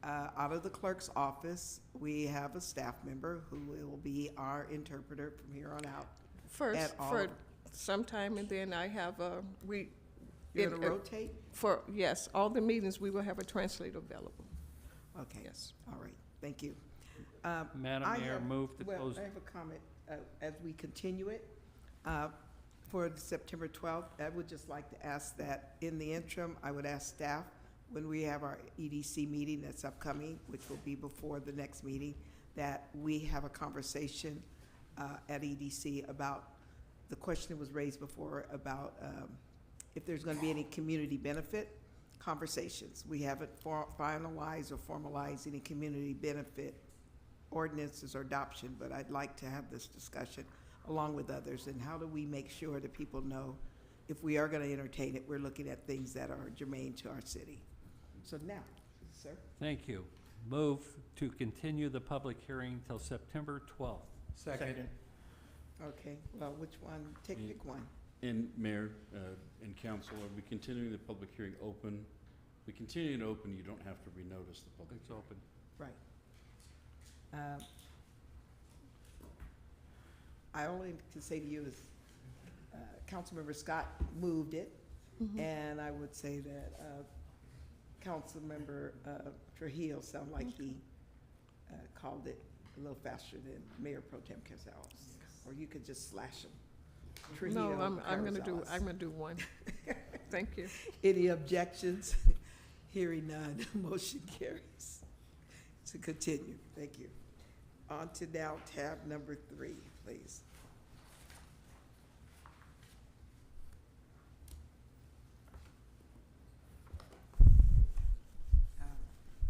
out of the clerk's office, we have a staff member who will be our interpreter from here on out. First, At all for of- some time, and then I have You're it- gonna rotate? yes, all the meetings, we will have a translator available. Okay, Yes. all right, thank you. Madam I Mayor, have- move to well, close. I have a comment, as we continue it, for September 12th, I would just like to ask that in the interim, I would ask staff, when we have our EDC meeting that's upcoming, which will be before the next meeting, that we have a conversation at EDC about, the question that was raised before about if there's gonna be any community benefit conversations. We haven't finalized or formalized any community benefit ordinances or adoption, but I'd like to have this discussion along with others, and how do we make sure that people know if we are gonna entertain it, we're looking at things that are germane to our city. So now, sir? Thank you. Move to continue the public hearing till September 12th. Second. Okay, well, which one? Pick one. And Mayor and Council, are we continuing the public hearing open? We continue it open, you don't have to renotice the public. It's open. Right. I only can say to you is, Councilmember Scott moved it, and I would say that Councilmember Trujillo sounded like he called it a little faster than Mayor Pro Tem Gonzalez, or you could just slash him. Trujillo No, I'm Gonzalez. gonna do one. Thank you. Any objections? Hearing none, motion carries. To continue, thank you. On to now tab number 3, please.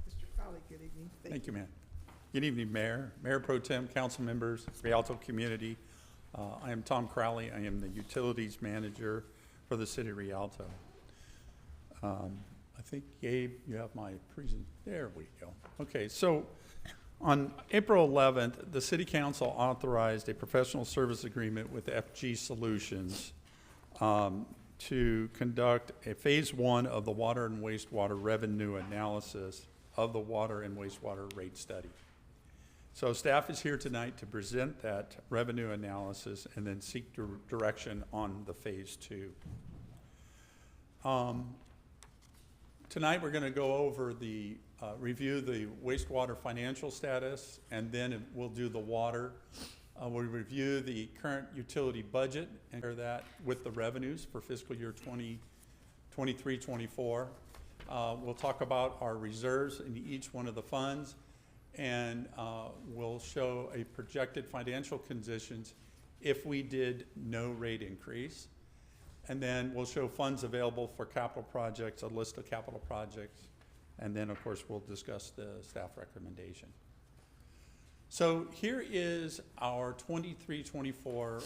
Mr. Crowley, good evening. Thank you, ma'am. Good evening, Mayor, Mayor Pro Tem, council members, Rialto community. I am Tom Crowley. I am the utilities manager for the city of Rialto. I think, Gabe, you have my there we go. Okay, so on April 11th, the city council authorized a professional service agreement with FG Solutions to conduct a phase 1 of the water and wastewater revenue analysis of the water and wastewater rate study. So staff is here tonight to present that revenue analysis and then seek direction on the phase 2. Tonight we're going to go over the review the wastewater financial status, and then we'll do the water. We'll review the current utility budget and compare that with the revenues for fiscal year 2023-24. We'll talk about our reserves in each one of the funds, and we'll show a projected financial conditions if we did no rate increase. And then we'll show funds available for capital projects, a list of capital projects, and then of course we'll discuss the staff recommendation. So here is our 23-24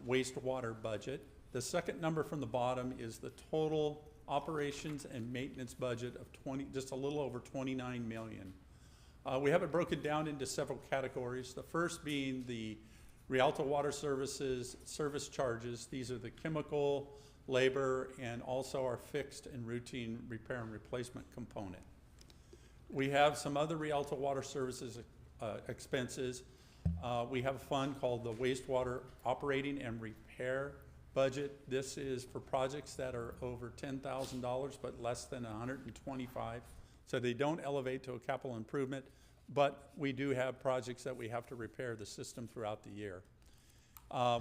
wastewater budget. The second number from the bottom is the total operations and maintenance budget of just a little over 29 million. We have it broken down into several categories. The first being the Rialto Water Services service charges. These are the chemical, labor, and also our fixed and routine repair and replacement component. We have some other Rialto Water Services expenses. We have a fund called the Wastewater Operating and Repair Budget. This is for projects that are over $10,000 but less than 125. So they don't elevate to a capital improvement, but we do have projects that we have to repair the system throughout the year.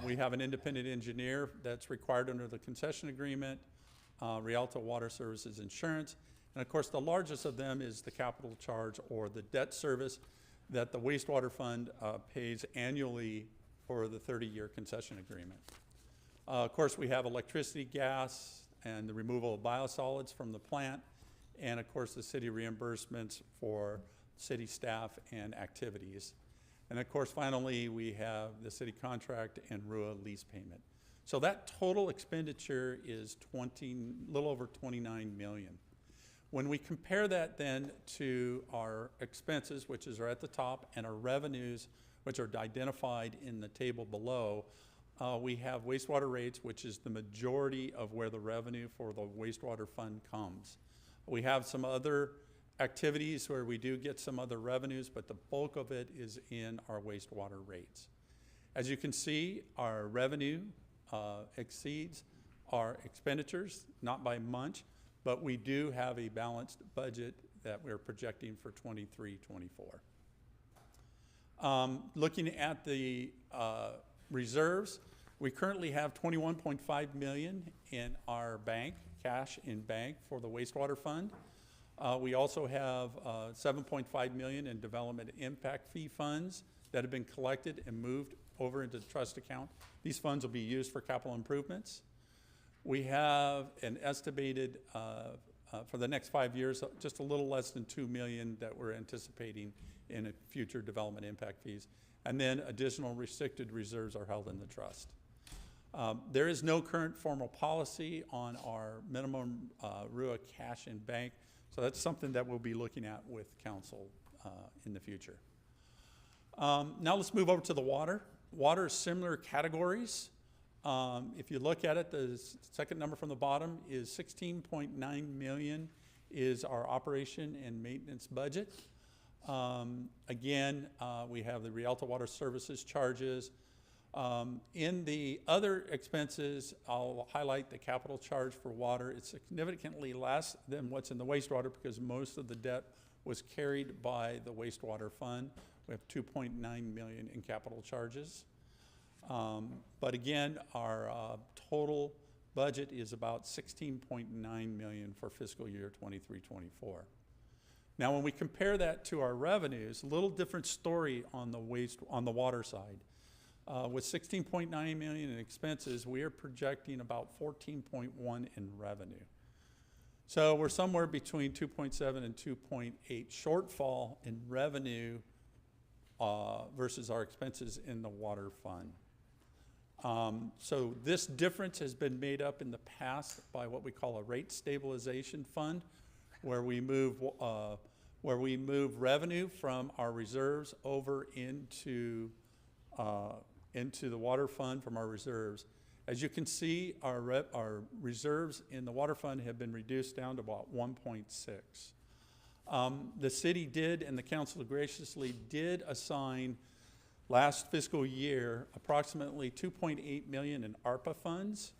We have an independent engineer that's required under the concession agreement, Rialto Water Services Insurance, and of course the largest of them is the capital charge or the debt service that the wastewater fund pays annually for the 30-year concession agreement. Of course we have electricity, gas, and the removal of biosolids from the plant, and of course the city reimbursements for city staff and activities. And of course, finally, we have the city contract and RUA lease payment. So that total expenditure is a little over 29 million. When we compare that then to our expenses, which are at the top, and our revenues, which are identified in the table below, we have wastewater rates, which is the majority of where the revenue for the wastewater fund comes. We have some other activities where we do get some other revenues, but the bulk of it is in our wastewater rates. As you can see, our revenue exceeds our expenditures, not by much, but we do have a balanced budget that we're projecting for 23-24. Looking at the reserves, we currently have 21.5 million in our bank, cash in bank for the wastewater fund. We also have 7.5 million in development impact fee funds that have been collected and moved over into the trust account. These funds will be used for capital improvements. We have an estimated, for the next 5 years, just a little less than 2 million that we're anticipating in future development impact fees. And then additional restricted reserves are held in the trust. There is no current formal policy on our minimum RUA cash in bank. So that's something that we'll be looking at with council in the future. Now let's move over to the water. Water is similar categories. If you look at it, the second number from the bottom is 16.9 million is our operation and maintenance budget. Again, we have the Rialto Water Services charges. In the other expenses, I'll highlight the capital charge for water. It's significantly less than what's in the wastewater because most of the debt was carried by the wastewater fund. We have 2.9 million in capital charges. But again, our total budget is about 16.9 million for fiscal year 23-24. Now, when we compare that to our revenues, a little different story on the water side. With 16.9 million in expenses, we are projecting about 14.1 in revenue. So we're somewhere between 2.7 and 2.8 shortfall in revenue versus our expenses in the water fund. So this difference has been made up in the past by what we call a rate stabilization fund, where we move revenue from our reserves over into the water fund from our reserves. As you can see, our reserves in the water fund have been reduced down to about 1.6. The city did, and the council graciously did assign last fiscal year approximately 2.8 million in ARPA funds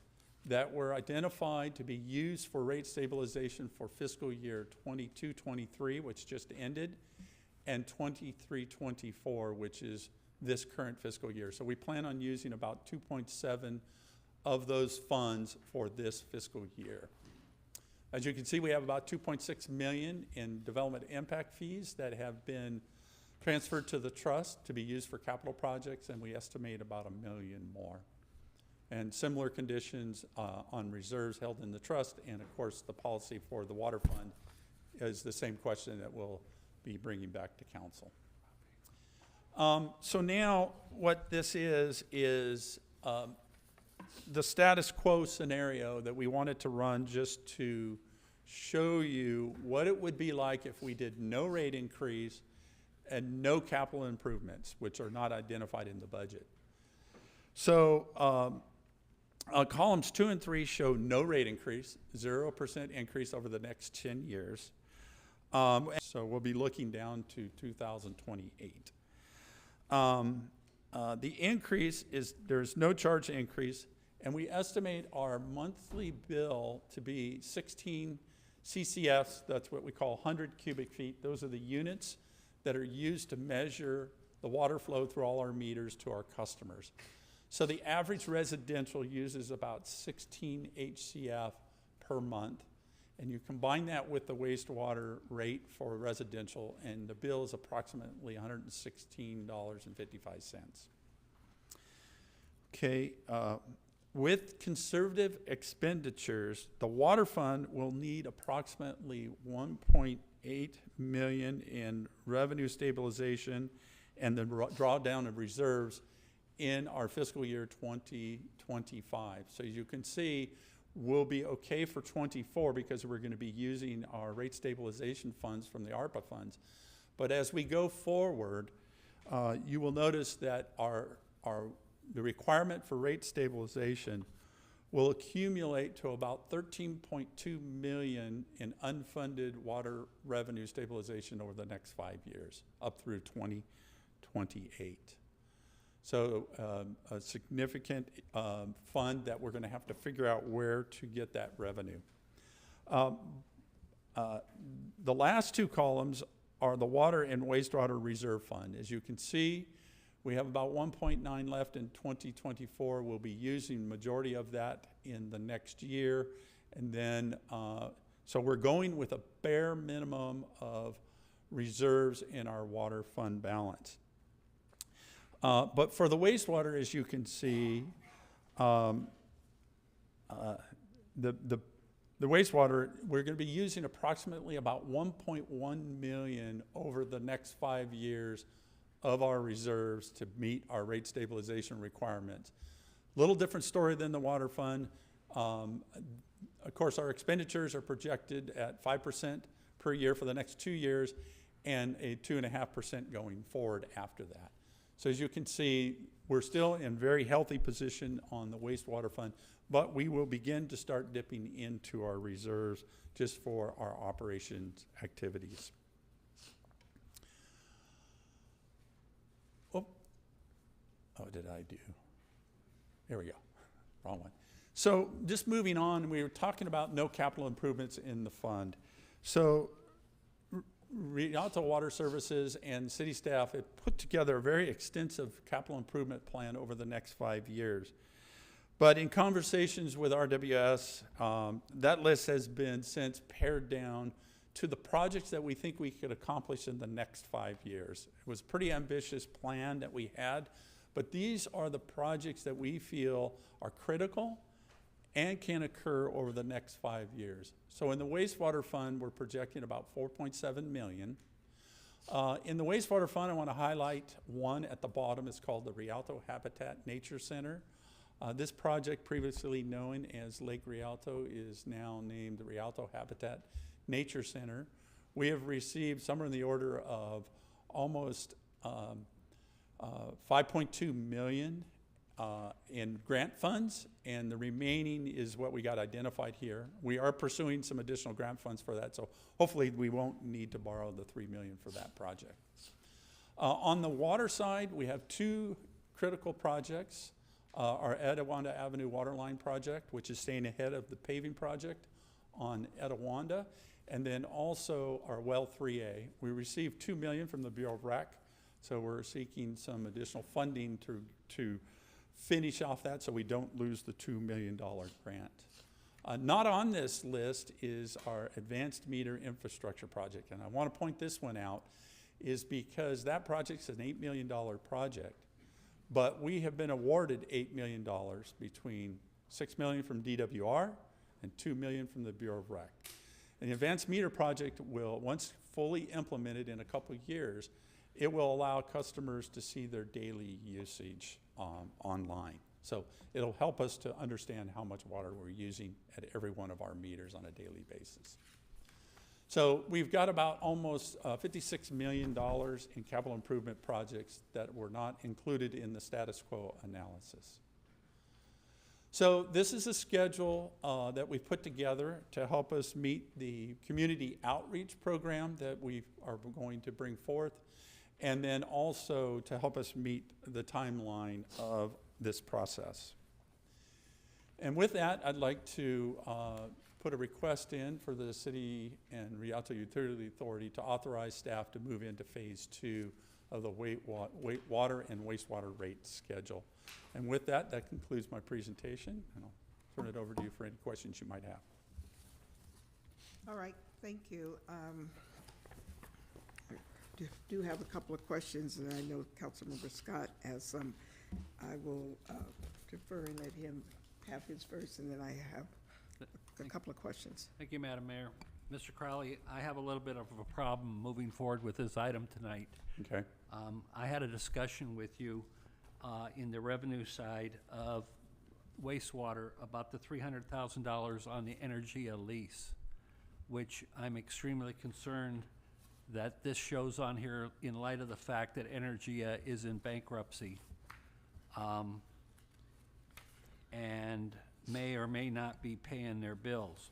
that were identified to be used for rate stabilization for fiscal year 22-23, which just ended, and 23-24, which is this current fiscal year. So we plan on using about 2.7 of those funds for this fiscal year. As you can see, we have about 2.6 million in development impact fees that have been transferred to the trust to be used for capital projects, and we estimate about $1 million more. And similar conditions on reserves held in the trust, and of course the policy for the water fund is the same question that we'll be bringing back to council. So now what this is the status quo scenario that we wanted to run just to show you what it would be like if we did no rate increase and no capital improvements, which are not identified in the budget. So columns 2 and 3 show no rate increase, 0% increase over the next 10 years. So we'll be looking down to 2028. The increase is, there's no charge increase, and we estimate our monthly bill to be 16 CCFs, that's what we call 100 cubic feet. Those are the units that are used to measure the water flow through all our meters to our customers. So the average residential uses about 16 HCF per month, and you combine that with the wastewater rate for residential, and the bill is approximately $116.55. Okay, with conservative expenditures, the water fund will need approximately 1.8 million in revenue stabilization and the drawdown of reserves in our fiscal year 2025. So as you can see, we'll be okay for 24 because we're going to be using our rate stabilization funds from the ARPA funds. But as we go forward, you will notice that the requirement for rate stabilization will accumulate to about 13.2 million in unfunded water revenue stabilization over the next 5 years, up through 2028. So a significant fund that we're going to have to figure out where to get that revenue. The last two columns are the water and wastewater reserve fund. As you can see, we have about 1.9 left in 2024. We'll be using the majority of that in the next year. And then, so we're going with a bare minimum of reserves in our water fund balance. But for the wastewater, as you can see, the wastewater, we're going to be using approximately about 1.1 million over the next 5 years of our reserves to meet our rate stabilization requirements. Little different story than the water fund. Of course, our expenditures are projected at 5% per year for the next 2 years and a 2.5% going forward after that. So as you can see, we're still in very healthy position on the wastewater fund, but we will begin to start dipping into our reserves just for our operations activities. Oh, did I do? There we go. Wrong one. So just moving on, we were talking about no capital improvements in the fund. So Rialto Water Services and city staff have put together a very extensive capital improvement plan over the next 5 years. But in conversations with RWS, that list has been since pared down to the projects that we think we could accomplish in the next 5 years. It was a pretty ambitious plan that we had, but these are the projects that we feel are critical and can occur over the next 5 years. So in the wastewater fund, we're projecting about 4.7 million. In the wastewater fund, I want to highlight one at the bottom. It's called the Rialto Habitat Nature Center. This project, previously known as Lake Rialto, is now named the Rialto Habitat Nature Center. We have received somewhere in the order of almost 5.2 million in grant funds, and the remaining is what we got identified here. We are pursuing some additional grant funds for that, so hopefully we won't need to borrow the $3 million for that project. On the water side, we have two critical projects. Our Etowanda Avenue Waterline Project, which is staying ahead of the paving project on Etowanda, and then also our Well 3A. We received $2 million from the Bureau of Rec, so we're seeking some additional funding to finish off that so we don't lose the $2 million grant. Not on this list is our Advanced Meter Infrastructure Project, and I want to point this one out is because that project's an $8 million project, but we have been awarded $8 million between $6 million from DWR and $2 million from the Bureau of Rec. And the Advanced Meter Project will, once fully implemented in a couple of years, it will allow customers to see their daily usage online. So it'll help us to understand how much water we're using at every one of our meters on a daily basis. So we've got about almost $56 million in capital improvement projects that were not included in the status quo analysis. So this is a schedule that we put together to help us meet the community outreach program that we are going to bring forth, and then also to help us meet the timeline of this process. And with that, I'd like to put a request in for the City and Rialto Utility Authority to authorize staff to move into phase 2 of the water and wastewater rate schedule. And with that, that concludes my presentation, and I'll turn it over to you for any questions you might have. All right, thank you. I do have a couple of questions, and I know Councilmember Scott has some. I will defer and let him have his first, and then I have a couple of questions. Thank you, Madam Mayor. Mr. Crowley, I have a little bit of a problem moving forward with this item tonight. Okay. I had a discussion with you in the revenue side of wastewater about the $300,000 on the Energia lease, which I'm extremely concerned that this shows on here in light of the fact that Energia is in bankruptcy and may or may not be paying their bills.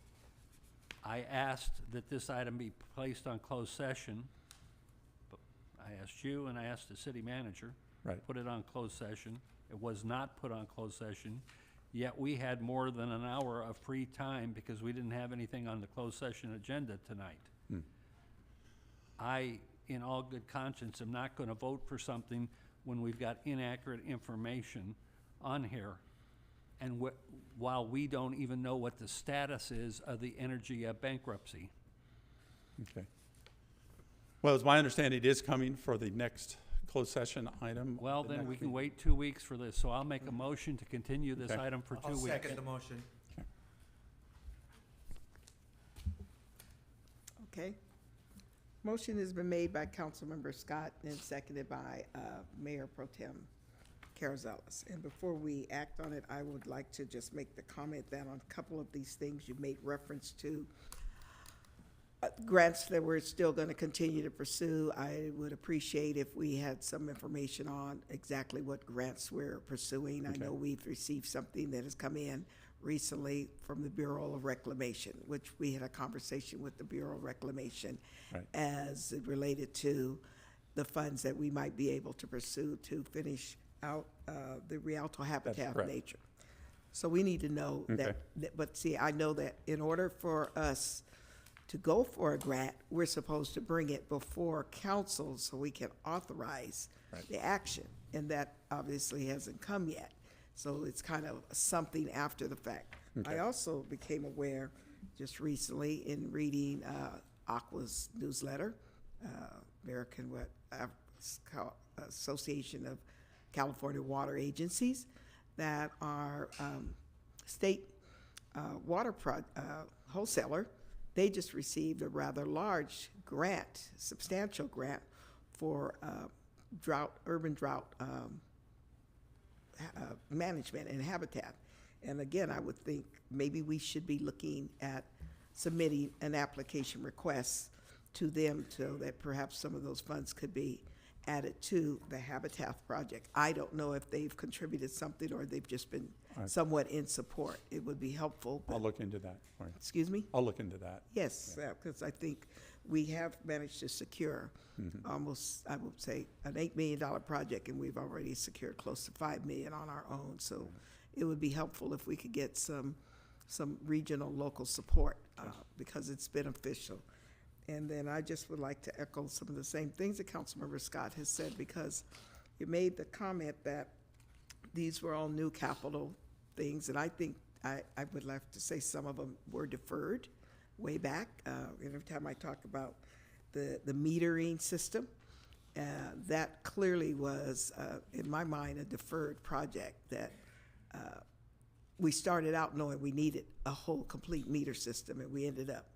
I asked that this item be placed on closed session. But I asked you and I asked the city manager. Right. Put it on closed session. It was not put on closed session, yet we had more than an hour of free time because we didn't have anything on the closed session agenda tonight. I, in all good conscience, am not going to vote for something when we've got inaccurate information on here, and while we don't even know what the status is of the Energia bankruptcy. Okay. Well, it's my understanding it is coming for the next closed session item. Well, then we can wait 2 weeks for this, so I'll make a motion to continue this Okay. item for 2 weeks. I'll second the motion. Okay. Motion has been made by Councilmember Scott and seconded by Mayor Pro Tem Carrizales. And before we act on it, I would like to just make the comment that on a couple of these things you made reference to grants that we're still going to continue to pursue. I would appreciate if we had some information on exactly what grants we're pursuing. Okay. I know we've received something that has come in recently from the Bureau of Reclamation, which we had a conversation with the Bureau of Reclamation Right. as it related to the funds that we might be able to pursue to finish out the Rialto Habitat of correct. Nature. So we need to know Okay. but see, I know that in order for us to go for a grant, we're supposed to bring it before council so we can authorize Right. the action, and that obviously hasn't come yet. So it's kind of something after the fact. Okay. I also became aware just recently in reading Aqua's newsletter, American Association of California Water Agencies, that our state water wholesaler, they just received a rather large grant, substantial grant for urban drought management and habitat. And again, I would think maybe we should be looking at submitting an application request to them so that perhaps some of those funds could be added to the Habitat project. I don't know if they've contributed something or they've just been Right. somewhat in support. It would be helpful. I'll but- look into that. All right. Excuse me? I'll look into that. Yes, because I think we have managed to secure Mhm. almost, I would say, an $8 million project, and we've already secured close to $5 million on our own. So it would be helpful if we could get some regional, local support, because it's beneficial. And then I just would like to echo some of the same things that Councilmember Scott has said, because you made the comment that these were all new capital things, and I think I would like to say some of them were deferred way back. Every time I talk about the metering system, that clearly was, in my mind, a deferred project that we started out knowing we needed a whole complete meter system, and we ended up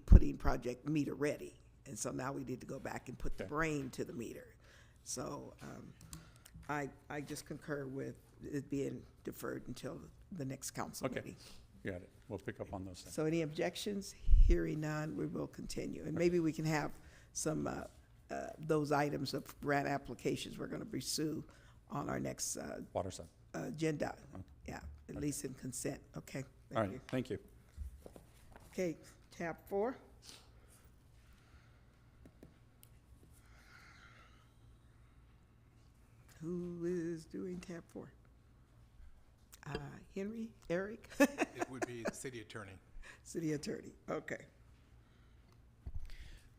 putting project meter ready. And so now we need to go back and put the brain to the meter. So I just concur with it being deferred until the next council Okay. meeting. Got it. We'll pick up on those things. So any objections? Hearing none, we will continue. And maybe we can have some, those items of grant applications we're going to pursue on our next Water side. agenda. Yeah, at least in consent. Okay. All Thank right, you. thank you. Okay, tab 4. Who is doing tab 4? Henry, Eric? It would be the city attorney. City attorney, okay.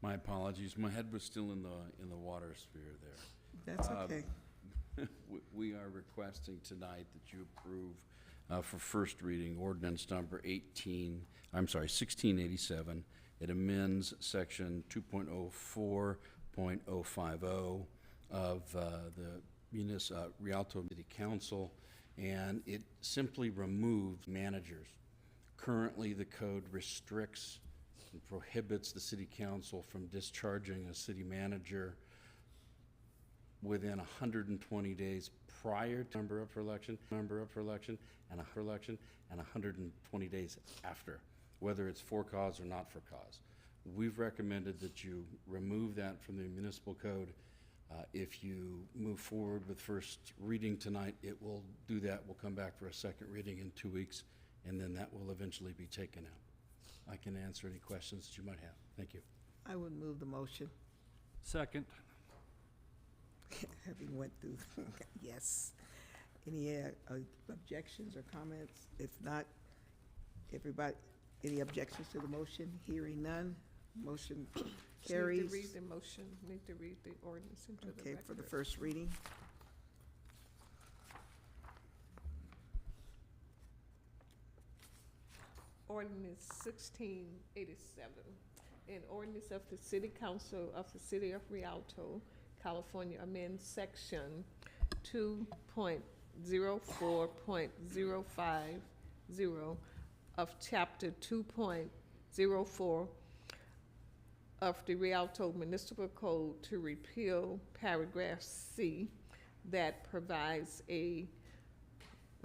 My apologies, my head was still in the water sphere there. That's okay. We are requesting tonight that you approve for first reading ordinance number 1687. It amends section 2.04.050 of the Rialto City Council, and it simply removes managers. Currently, the code restricts and prohibits the city council from discharging a city manager within 120 days prior to member up for election, and 120 days after, whether it's for cause or not for cause. We've recommended that you remove that from the municipal code. If you move forward with first reading tonight, it will do that. We'll come back for a second reading in 2 weeks, and then that will eventually be taken out. I can answer any questions that you might have. Thank you. I would move the motion. Second. Having went through, yes. Any objections or comments? If not, everybody, any objections to the motion? Hearing none, motion carries. Need to read the motion, need to read the ordinance into the record. Okay, for the first reading. Ordinance 1687, an ordinance of the City Council of the City of Rialto, California, amends section 2.04.050 of chapter 2.04 of the Rialto Municipal Code to repeal paragraph C that provides a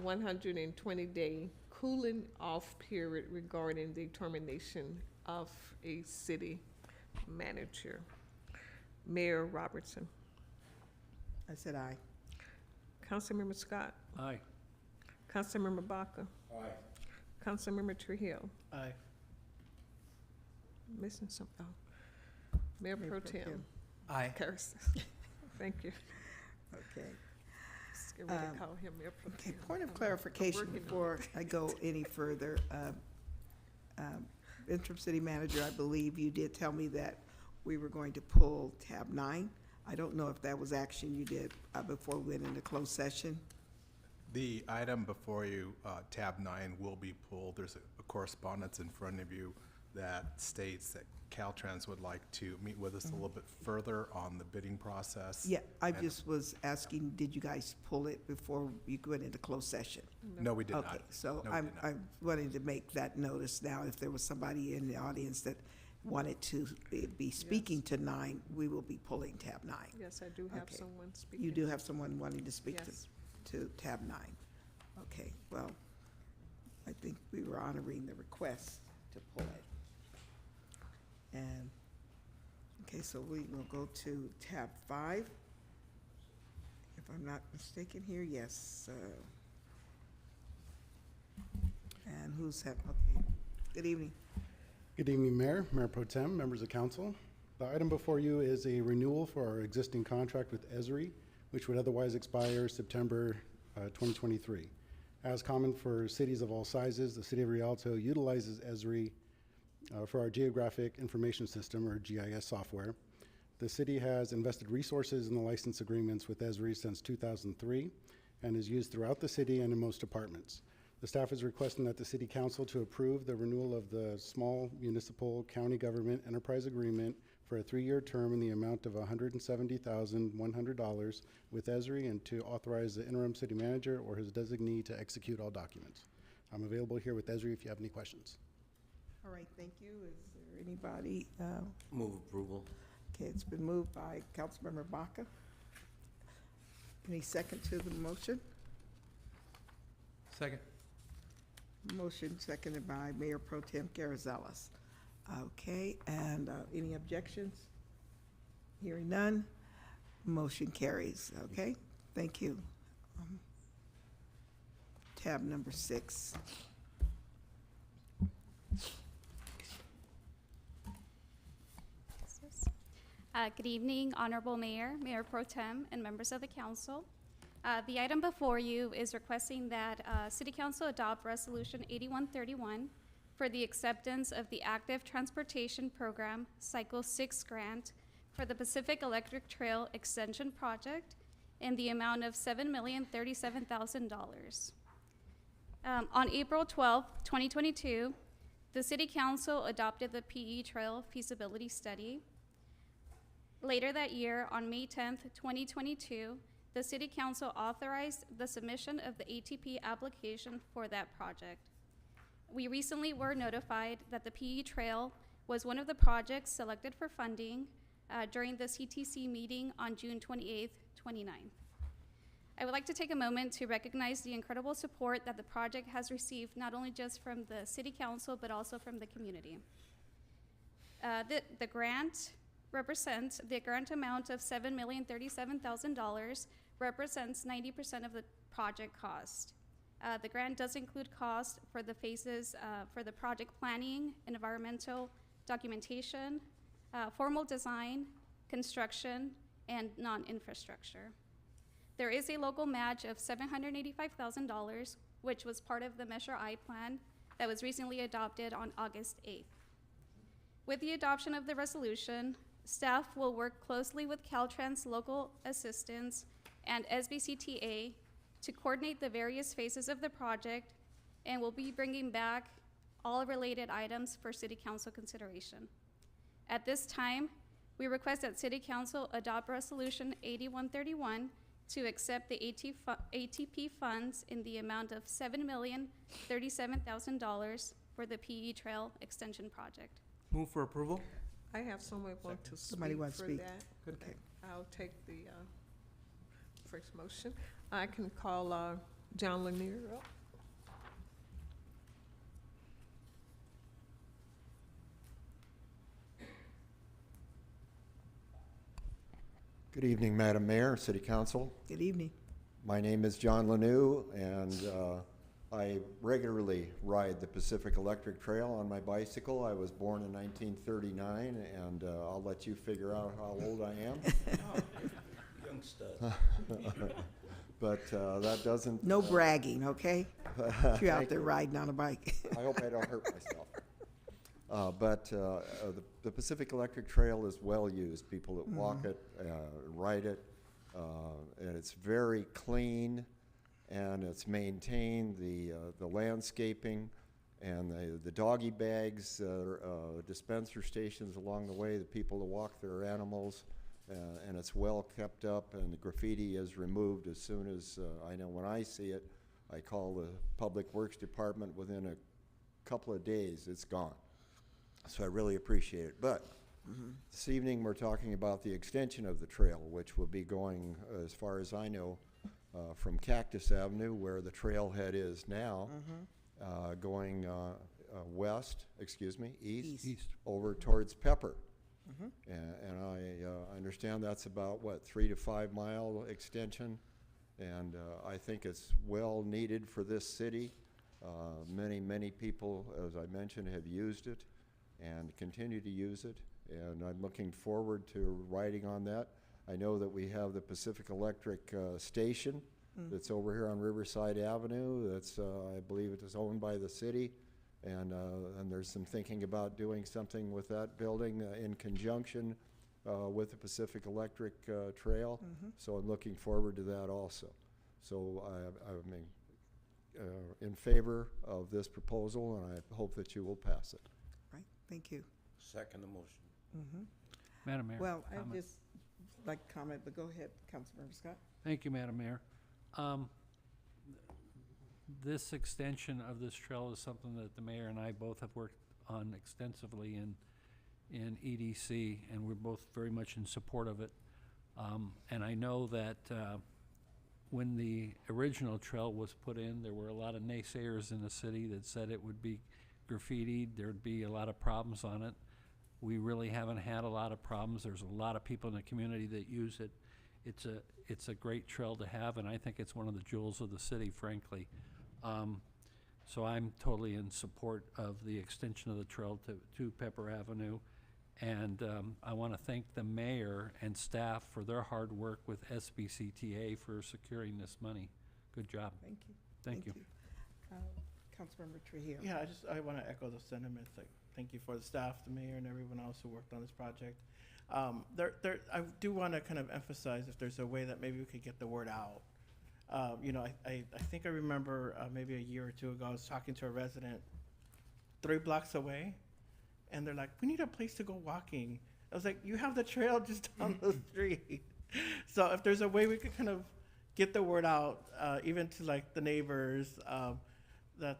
120-day cooling off period regarding the termination of a city manager. Mayor Robertson. I said aye. Councilmember Scott. Aye. Councilmember Baca. Aye. Councilmember Trujillo. Aye. Missing some, oh. Mayor Pro Tem. Aye. Curtis. Thank you. Okay. Just get ready to call him Mayor Pro Okay, Tem. point of clarification working on before I go any further. Interim city manager, I believe you did tell me that we were going to pull tab 9. I don't know if that was action you did before we went into closed session. The item before you, tab 9, will be pulled. There's a correspondence in front of you that states that Caltrans would like to meet with us a little bit further on the bidding process. Yeah, I And- just was asking, did you guys pull it before you went into closed session? No, we did not. Okay, so No, we did not. I'm wanting to make that notice now. If there was somebody in the audience that wanted to be speaking to 9, we will be pulling tab 9. Yes, I do have Okay. someone speaking. You do have someone wanting to speak Yes. to tab 9. Okay, well, I think we were honoring the request to pull it. And, Okay, so we will go to tab 5. If I'm not mistaken here, yes. And who's that? Okay. Good evening. Good evening, Mayor, Mayor Pro Tem, members of council. The item before you is a renewal for our existing contract with Esri, which would otherwise expire September 2023. As common for cities of all sizes, the city of Rialto utilizes Esri for our Geographic Information System, or GIS software. The city has invested resources in the license agreements with Esri since 2003 and is used throughout the city and in most departments. The staff is requesting that the City Council to approve the renewal of the Small Municipal County Government Enterprise Agreement for a 3-year term in the amount of $170,100 with Esri, and to authorize the interim city manager or his designee to execute all documents. I'm available here with Esri if you have any questions. All right, thank you. Is there anybody? Move approval. Okay, it's been moved by Councilmember Baca. Any second to the motion? Second. Motion seconded by Mayor Pro Tem Carrizales. Okay, and any objections? Hearing none, motion carries. Okay, thank you. Tab number 6. Good evening, Honorable Mayor, Mayor Pro Tem, and members of the council. The item before you is requesting that City Council adopt Resolution 8131 for the acceptance of the Active Transportation Program Cycle 6 grant for the Pacific Electric Trail Extension Project in the amount of $7,037,000. On April 12, 2022, the City Council adopted the PE Trail Feasibility Study. Later that year, on May 10th, 2022, the City Council authorized the submission of the ATP application for that project. We recently were notified that the PE Trail was one of the projects selected for funding during the CTC meeting on June 28th, 29th. I would like to take a moment to recognize the incredible support that the project has received, not only just from the City Council, but also from the community. The grant amount of $7,037,000 represents 90% of the project cost. The grant does include costs for the phases for the project planning, environmental documentation, formal design, construction, and non-infrastructure. There is a local match of $785,000, which was part of the Measure I plan that was recently adopted on August 8th. With the adoption of the resolution, staff will work closely with Caltrans local assistance and SBCTA to coordinate the various phases of the project, and will be bringing back all related items for City Council consideration. At this time, we request that City Council adopt Resolution 8131 to accept the ATP funds in the amount of $7,037,000 for the PE Trail Extension Project. Move for approval. I have someone want to Somebody speak wants to for speak. that. Okay. I'll take the first motion. I can call John Lanier up. Good evening, Madam Mayor, City Council. Good evening. My name is John Lanou, and I regularly ride the Pacific Electric Trail on my bicycle. I was born in 1939, and I'll let you figure out how old I am. Young stud. But that doesn't... No bragging, okay? If you're out there riding on a bike. I hope I don't hurt myself. But the Pacific Electric Trail is well used. People that walk it, ride it, and it's very clean, and it's maintained. The landscaping and the doggy bags, dispenser stations along the way, the people that walk their animals, and it's well kept up, and the graffiti is removed as soon as I know when I see it. I call the Public Works Department. Within a couple of days, it's gone. So I really appreciate it. But this evening we're talking about the extension of the trail, which will be going, as far as I know, from Cactus Avenue, where the trailhead is now, going east, over towards Pepper. And I understand that's about, what, 3 to 5 mile extension? And I think it's well needed for this city. Many people, as I mentioned, have used it and continue to use it. And I'm looking forward to riding on that. I know that we have the Pacific Electric station that's over here on Riverside Avenue. That's, I believe it is owned by the city. And there's some thinking about doing something with that building in conjunction with the Pacific Electric Trail. So I'm looking forward to that also. So I'm in favor of this proposal, and I hope that you will pass it. Right, thank you. Second the motion. Madam Mayor. Well, I'd comment. just like to comment, but go ahead, Councilmember Scott. Thank you, Madam Mayor. This extension of this trail is something that the mayor and I both have worked on extensively in EDC, and we're both very much in support of it. And I know that when the original trail was put in, there were a lot of naysayers in the city that said it would be graffitied, there'd be a lot of problems on it. We really haven't had a lot of problems. There's a lot of people in the community that use it. It's a great trail to have, and I think it's one of the jewels of the city, frankly. So I'm totally in support of the extension of the trail to Pepper Avenue. And I want to thank the mayor and staff for their hard work with SBCTA for securing this money. Good job. Thank you. Thank you. Councilmember Trujillo. Yeah, I want to echo those sentiments. Like, thank you for the staff, the mayor, and everyone else who worked on this project. I do want to kind of emphasize if there's a way that maybe we could get the word out. I think I remember maybe a year or two ago, I was talking to a resident 3 blocks away, and they're like, we need a place to go walking. I was like, you have the trail just down the street. So if there's a way we could kind of get the word out, even to like the neighbors, that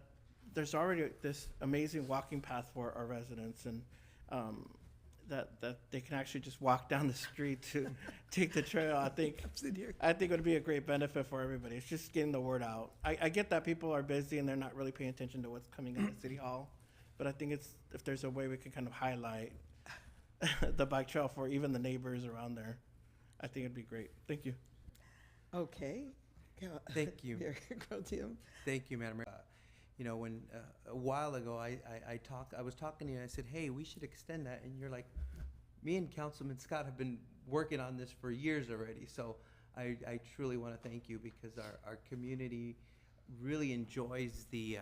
there's already this amazing walking path for our residents, and that they can actually just walk down the street to take the trail. I think it would be a great benefit for everybody. It's just getting the word out. I get that people are busy and they're not really paying attention to what's coming out of City Hall, but I think if there's a way we can kind of highlight the bike trail for even the neighbors around there, I think it'd be great. Thank you. Okay. Thank you. Mayor Pro Tem. Thank you, Madam Mayor. You know, when a while ago I was talking to you and I said, hey, we should extend that, and you're like, me and Councilman Scott have been working on this for years already. So I truly want to thank you, because our community really enjoys the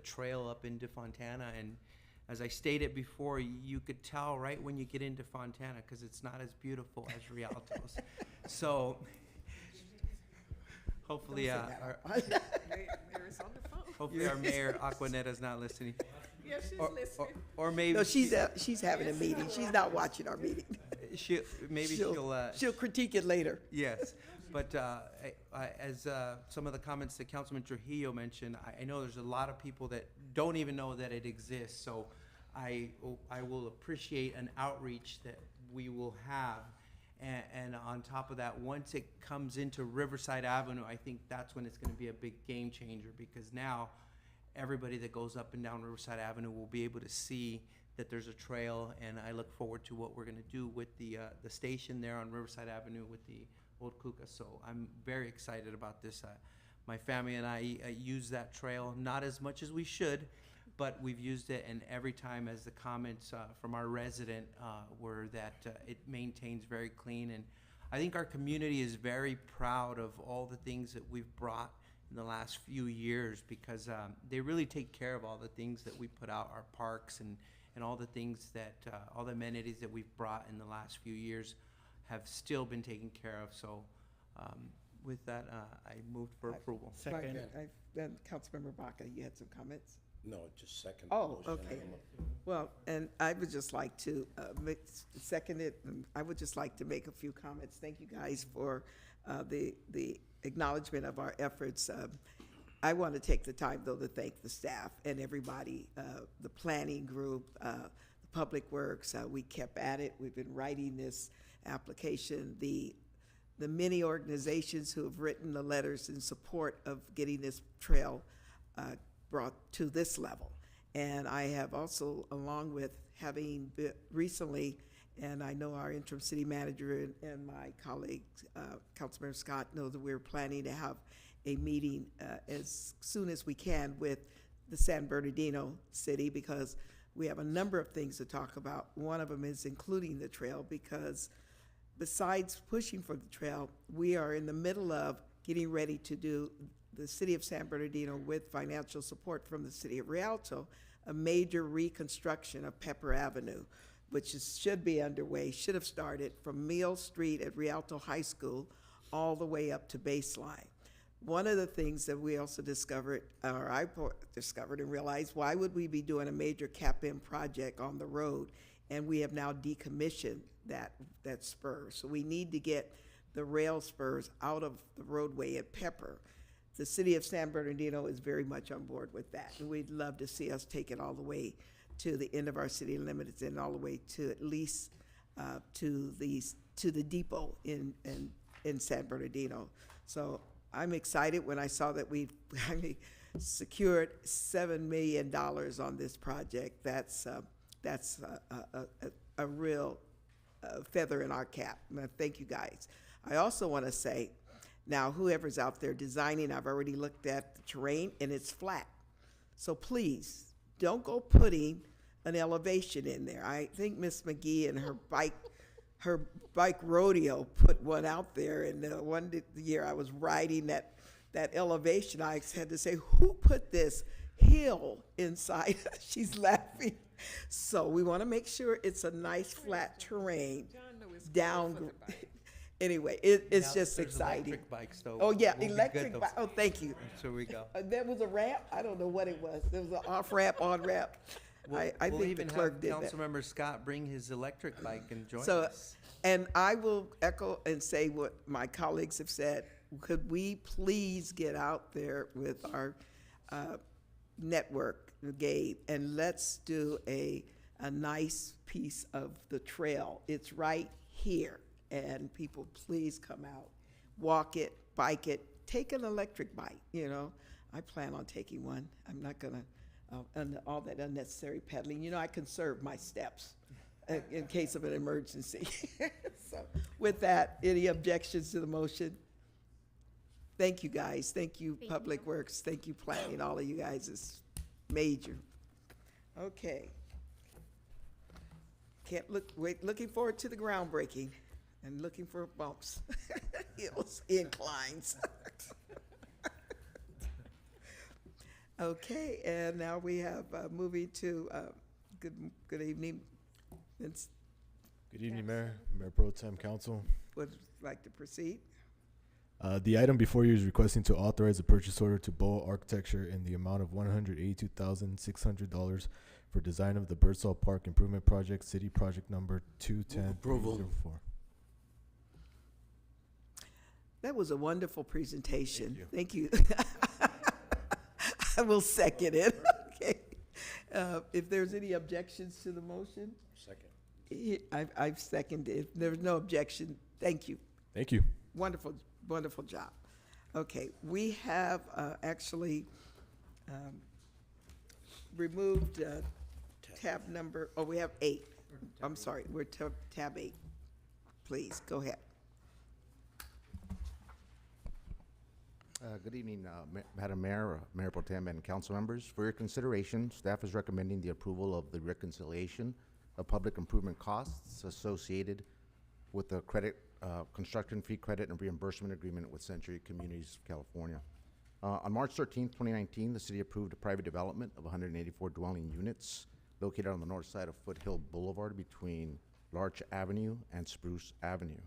trail up into Fontana, and as I stated before, you could tell right when you get into Fontana, because it's not as beautiful as Rialto's. So hopefully hopefully our mayor Aquanetta's not listening. Yeah, she's listening. Or maybe No, she's having a meeting. She's not watching our meeting. She'll critique it later. Yes, but as some of the comments that Councilman Trujillo mentioned, I know there's a lot of people that don't even know that it exists. So I will appreciate an outreach that we will have. And on top of that, once it comes into Riverside Avenue, I think that's when it's going to be a big game changer, because now everybody that goes up and down Riverside Avenue will be able to see that there's a trail, and I look forward to what we're going to do with the station there on Riverside Avenue with the old Kuka. So I'm very excited about this. My family and I use that trail, not as much as we should, but we've used it, and every time, as the comments from our resident were that it maintains very clean. And I think our community is very proud of all the things that we've brought in the last few years, because they really take care of all the things that we put out, our parks and all the things that, all the amenities that we've brought in the last few years have still been taken care of. So with that, I moved for approval. Second. Councilmember Baca, you had some comments? No, just second. Oh, motion. okay. Well, and I would just like to second it, and I would just like to make a few comments. Thank you guys for the acknowledgement of our efforts. I want to take the time, though, to thank the staff and everybody, the planning group, the Public Works. We kept at it. We've been writing this application. The many organizations who have written the letters in support of getting this trail brought to this level. And I have also, along with having recently And I know our interim city manager and my colleague, Councilmember Scott, know that we're planning to have a meeting as soon as we can with the San Bernardino city, because we have a number of things to talk about. One of them is including the trail, because besides pushing for the trail, we are in the middle of getting ready to do, the city of San Bernardino, with financial support from the city of Rialto, a major reconstruction of Pepper Avenue, which should be underway, should have started from Mill Street at Rialto High School all the way up to Baseline. One of the things that we also discovered, or I discovered and realized, why would we be doing a major cap-in project on the road? And we have now decommissioned that spur. So we need to get the rail spurs out of the roadway at Pepper. The city of San Bernardino is very much on board with that. And we'd love to see us take it all the way to the end of our city limits and all the way to at least to the depot in San Bernardino. So I'm excited when I saw that we've secured $7 million on this project. That's a real feather in our cap. Thank you, guys. I also want to say, now whoever's out there designing, I've already looked at the terrain and it's flat. So please, don't go putting an elevation in there. I think Miss McGee and her bike rodeo put one out there, and one year I was riding that elevation, I had to say, who put this hill inside? She's laughing. So we want to make sure it's a nice flat terrain down. Anyway, it's just exciting. Electric bikes, though. Oh yeah, will be electric good, bike. Oh, thank you. So we go. There was a ramp. I don't know what it was. There was an off ramp, on ramp. I We'll think the even clerk have did that. Councilmember Scott bring his electric bike and join So, us. and I will echo and say what my colleagues have said. Could we please get out there with our network, Gabe, and let's do a nice piece of the trail. It's right here, and people please come out, walk it, bike it, take an electric bike, you know. I plan on taking one. I'm not gonna, all that unnecessary pedaling. You know, I conserve my steps in case of an emergency. So with that, any objections to the motion? Thank you, guys. Thank you, Public Works. Thank you, Planning. All of you guys is major. Okay. Looking forward to the groundbreaking and looking for bumps, hills, inclines. Okay, and now we have moving to, good evening, Vince. Good evening, Mayor, Mayor Pro Tem, Council. Would like to proceed? The item before you is requesting to authorize a purchase order to Boa Architecture in the amount of $182,600 for design of the Birdsall Park Improvement Project, City Project Number 210304. That was a wonderful presentation. Thank you. I will second it. Okay. If there's any objections to the motion? Second. I've seconded. If there's no objection, thank you. Thank you. Wonderful, wonderful job. Okay, we have actually removed tab number, oh, we have 8. I'm sorry, we're tab 8. Please, go ahead. Good evening, Madam Mayor, Mayor Pro Tem, and council members. For your consideration, staff is recommending the approval of the reconciliation of public improvement costs associated with the construction fee credit and reimbursement agreement with Century Communities of California. On March 13, 2019, the city approved a private development of 184 dwelling units located on the north side of Foothill Boulevard between Larch Avenue and Spruce Avenue.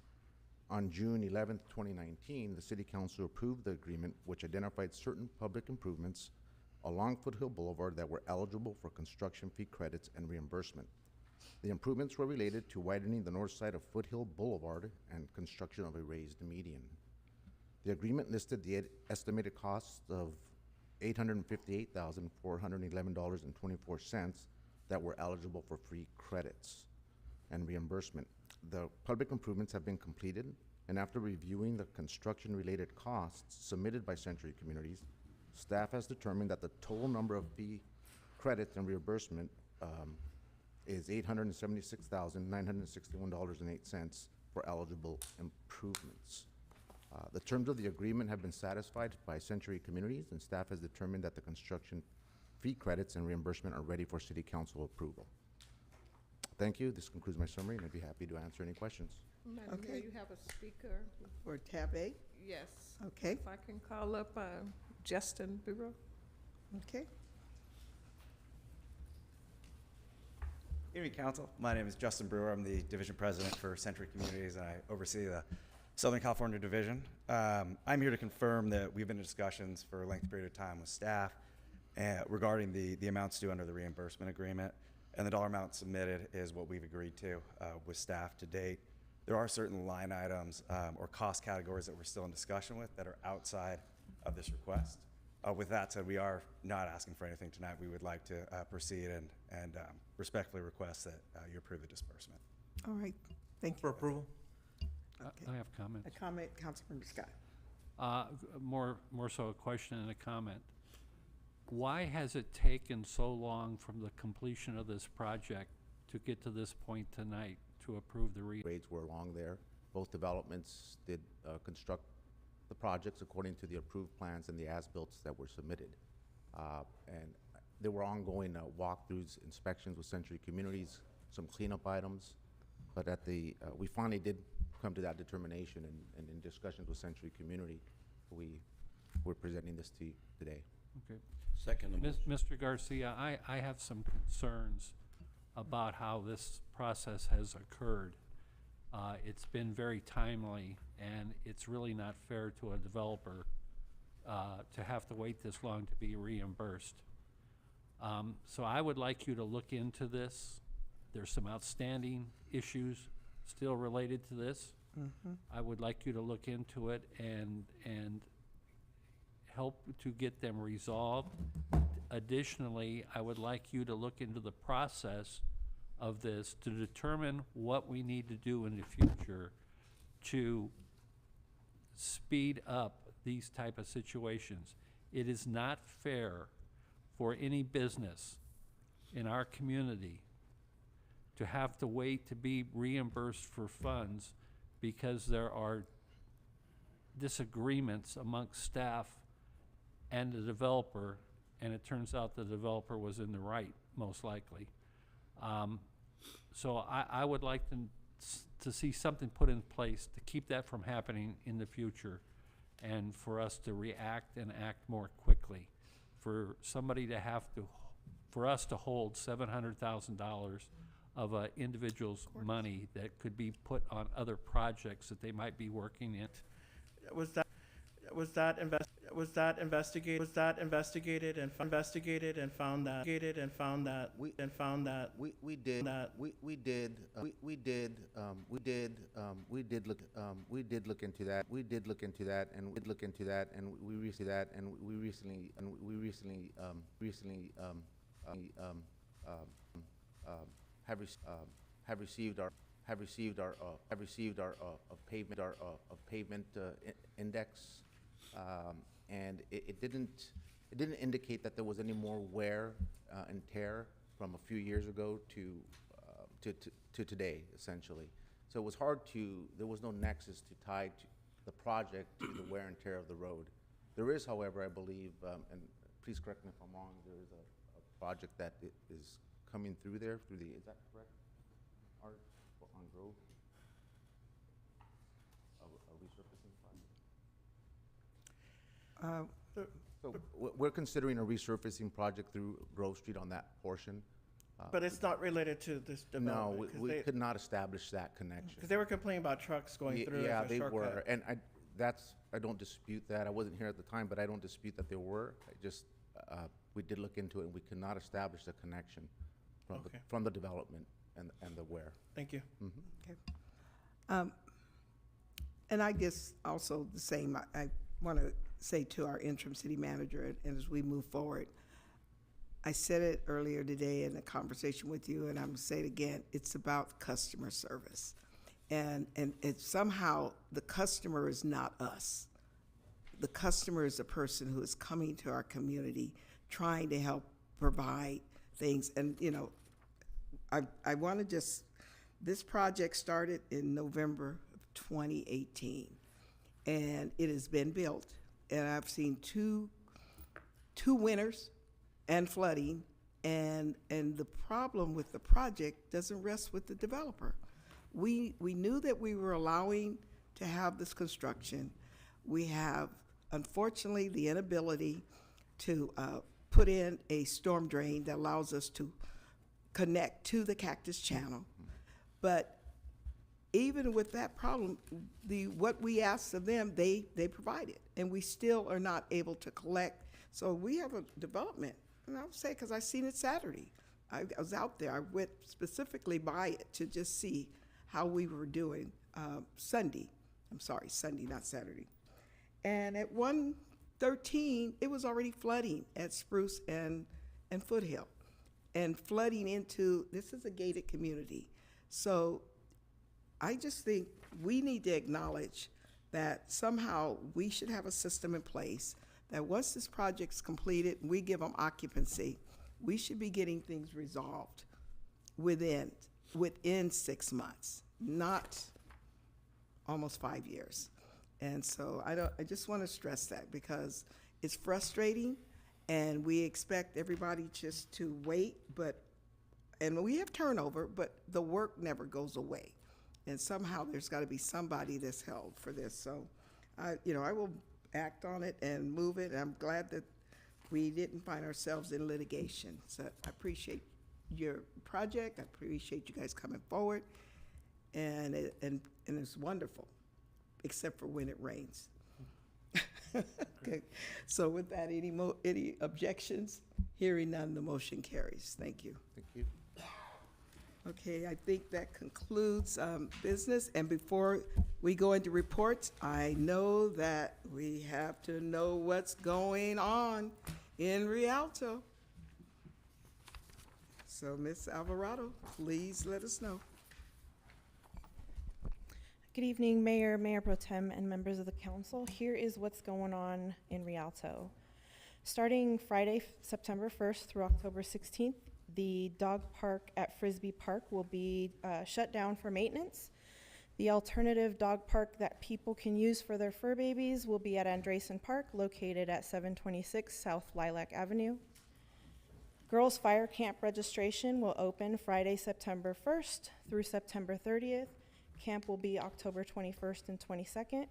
On June 11, 2019, the City Council approved the agreement, which identified certain public improvements along Foothill Boulevard that were eligible for construction fee credits and reimbursement. The improvements were related to widening the north side of Foothill Boulevard and construction of a raised median. The agreement listed the estimated cost of $858,411.24 that were eligible for free credits and reimbursement. The public improvements have been completed, and after reviewing the construction-related costs submitted by Century Communities, staff has determined that the total number of fee credits and reimbursement is $876,961.08 for eligible improvements. The terms of the agreement have been satisfied by Century Communities, and staff has determined that the construction fee credits and reimbursement are ready for City Council approval. Thank you. This concludes my summary, and I'd be happy to answer any questions. Madam Okay. Mayor, you have a speaker? For tab A? Yes. Okay. If I can call up Justin Bureau. Okay. Evening, Council. My name is Justin Brewer. I'm the Division President for Century Communities, and I oversee the Southern California Division. I'm here to confirm that we've been in discussions for a lengthy period of time with staff regarding the amounts due under the reimbursement agreement, and the dollar amount submitted is what we've agreed to with staff to date. There are certain line items or cost categories that we're still in discussion with that are outside of this request. With that said, we are not asking for anything tonight. We would like to proceed and respectfully request that you approve the disbursement. All right. Thank you. For approval? Okay. I have comments. A comment, Councilmember Scott. More so a question and a comment. Why has it taken so long from the completion of this project to get to this point tonight to approve the Grades were along there. Both developments did construct the projects according to the approved plans and the as-built that were submitted. And there were ongoing walkthroughs, inspections with Century Communities, some cleanup items, but at the, we finally did come to that determination, and in discussions with Century Community, we're presenting this to you today. Okay. Second. Mr. Garcia, I have some concerns about how this process has occurred. It's been very timely, and it's really not fair to a developer to have to wait this long to be reimbursed. So I would like you to look into this. There's some outstanding issues still related to this. Mm-hmm. I would like you to look into it and help to get them resolved. Additionally, I would like you to look into the process of this to determine what we need to do in the future to speed up these type of situations. It is not fair for any business in our community to have to wait to be reimbursed for funds because there are disagreements amongst staff and the developer, and it turns out the developer was in the right, most likely. So I would like to see something put in place to keep that from happening in the future, and for us to react and act more quickly. For somebody to have to, for us to hold $700,000 of an individual's money that could be put on other projects that they might be working in. Was that investigated and found that We did look into that, and we recently have received our pavement index, and it didn't indicate that there was any more wear and tear from a few years ago to today, essentially. So it was hard to, there was no nexus to tie to the project to the wear and tear of the road. There is, however, I believe, and please correct me if I'm wrong, there is a project that is coming through there, is that correct? Art, on Grove? A resurfacing project? So we're considering a resurfacing project through Grove Street on that portion. But it's not related to this No, development? we could not establish that connection. Because they were complaining about trucks going through Yeah, as a they shortcut. were, and I don't dispute that. I wasn't here at the time, but I don't dispute that there were. I just, we did look into it, and we could not establish a connection from the development and the where. Thank you. Mhm. Okay. And I guess also the same, I want to say to our interim city manager, and as we move forward, I said it earlier today in a conversation with you, and I'm going to say it again, it's about customer service. And it's somehow the customer is not us. The customer is the person who is coming to our community, trying to help provide things. And, you know, I want to just, this project started in November of 2018, and it has been built. And I've seen two winters and flooding, and the problem with the project doesn't rest with the developer. We knew that we were allowing to have this construction. We have, unfortunately, the inability to put in a storm drain that allows us to connect to the Cactus Channel. But even with that problem, what we asked of them, they provided, and we still are not able to collect. So we have a development, and I would say, because I seen it Saturday. I was out there. I went specifically by it to just see how we were doing Sunday. I'm sorry, Sunday, not Saturday. And at 1:13, it was already flooding at Spruce and Foothill, and flooding into, this is a gated community. So I just think we need to acknowledge that somehow we should have a system in place that once this project's completed, we give them occupancy, we should be getting things resolved within 6 months, not almost 5 years. And so I just want to stress that, because it's frustrating, and we expect everybody just to wait, and we have turnover, but the work never goes away. And somehow there's got to be somebody that's held for this. So I will act on it and move it. I'm glad that we didn't find ourselves in litigation. So I appreciate your project. I appreciate you guys coming forward. And it's wonderful, except for when it rains. Okay. So with that, any objections? Hearing none, the motion carries. Thank you. Thank you. Okay, I think that concludes business. And before we go into reports, I know that we have to know what's going on in Rialto. So, Ms. Alvarado, please let us know. Good evening, Mayor, Mayor Pro Tem, and members of the council. Here is what's going on in Rialto. Starting Friday, September 1st through October 16th, the dog park at Frisbee Park will be shut down for maintenance. The alternative dog park that people can use for their fur babies will be at Andresen Park, located at 726 South Lilac Avenue. Girls Fire Camp registration will open Friday, September 1st through September 30th. Camp will be October 21st and 22nd.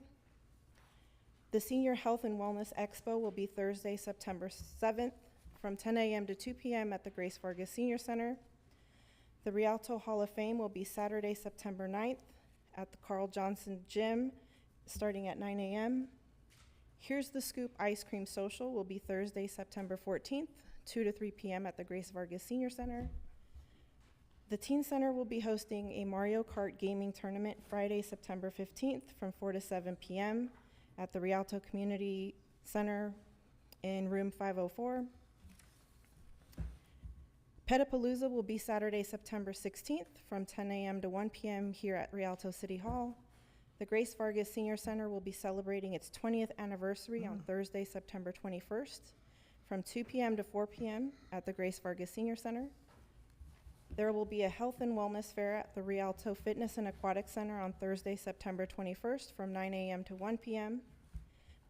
The Senior Health and Wellness Expo will be Thursday, September 7th from 10 a.m. to 2 p.m. at the Grace Vargas Senior Center. The Rialto Hall of Fame will be Saturday, September 9th at the Carl Johnson Gym, starting at 9 a.m. Here's the Scoop Ice Cream Social will be Thursday, September 14th, 2 to 3 p.m. at the Grace Vargas Senior Center. The Teen Center will be hosting a Mario Kart gaming tournament Friday, September 15th from 4 to 7 p.m. at the Rialto Community Center in room 504. Petapalooza will be Saturday, September 16th from 10 a.m. to 1 p.m. here at Rialto City Hall. The Grace Vargas Senior Center will be celebrating its 20th anniversary on Thursday, September 21st from 2 p.m. to 4 p.m. at the Grace Vargas Senior Center. There will be a health and wellness fair at the Rialto Fitness and Aquatic Center on Thursday, September 21st from 9 a.m. to 1 p.m.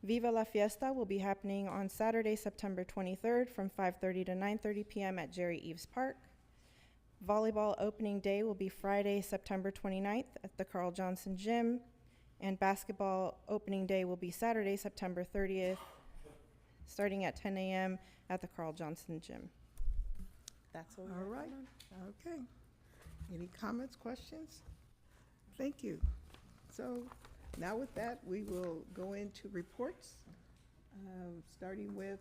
Viva la Fiesta will be happening on Saturday, September 23rd from 5:30 to 9:30 p.m. at Jerry Eves Park. Volleyball opening day will be Friday, September 29th at the Carl Johnson Gym, and basketball opening day will be Saturday, September 30th, starting at 10 a.m. at the Carl Johnson Gym. That's all. All right. Okay. Any comments, questions? Thank you. So now with that, we will go into reports, starting with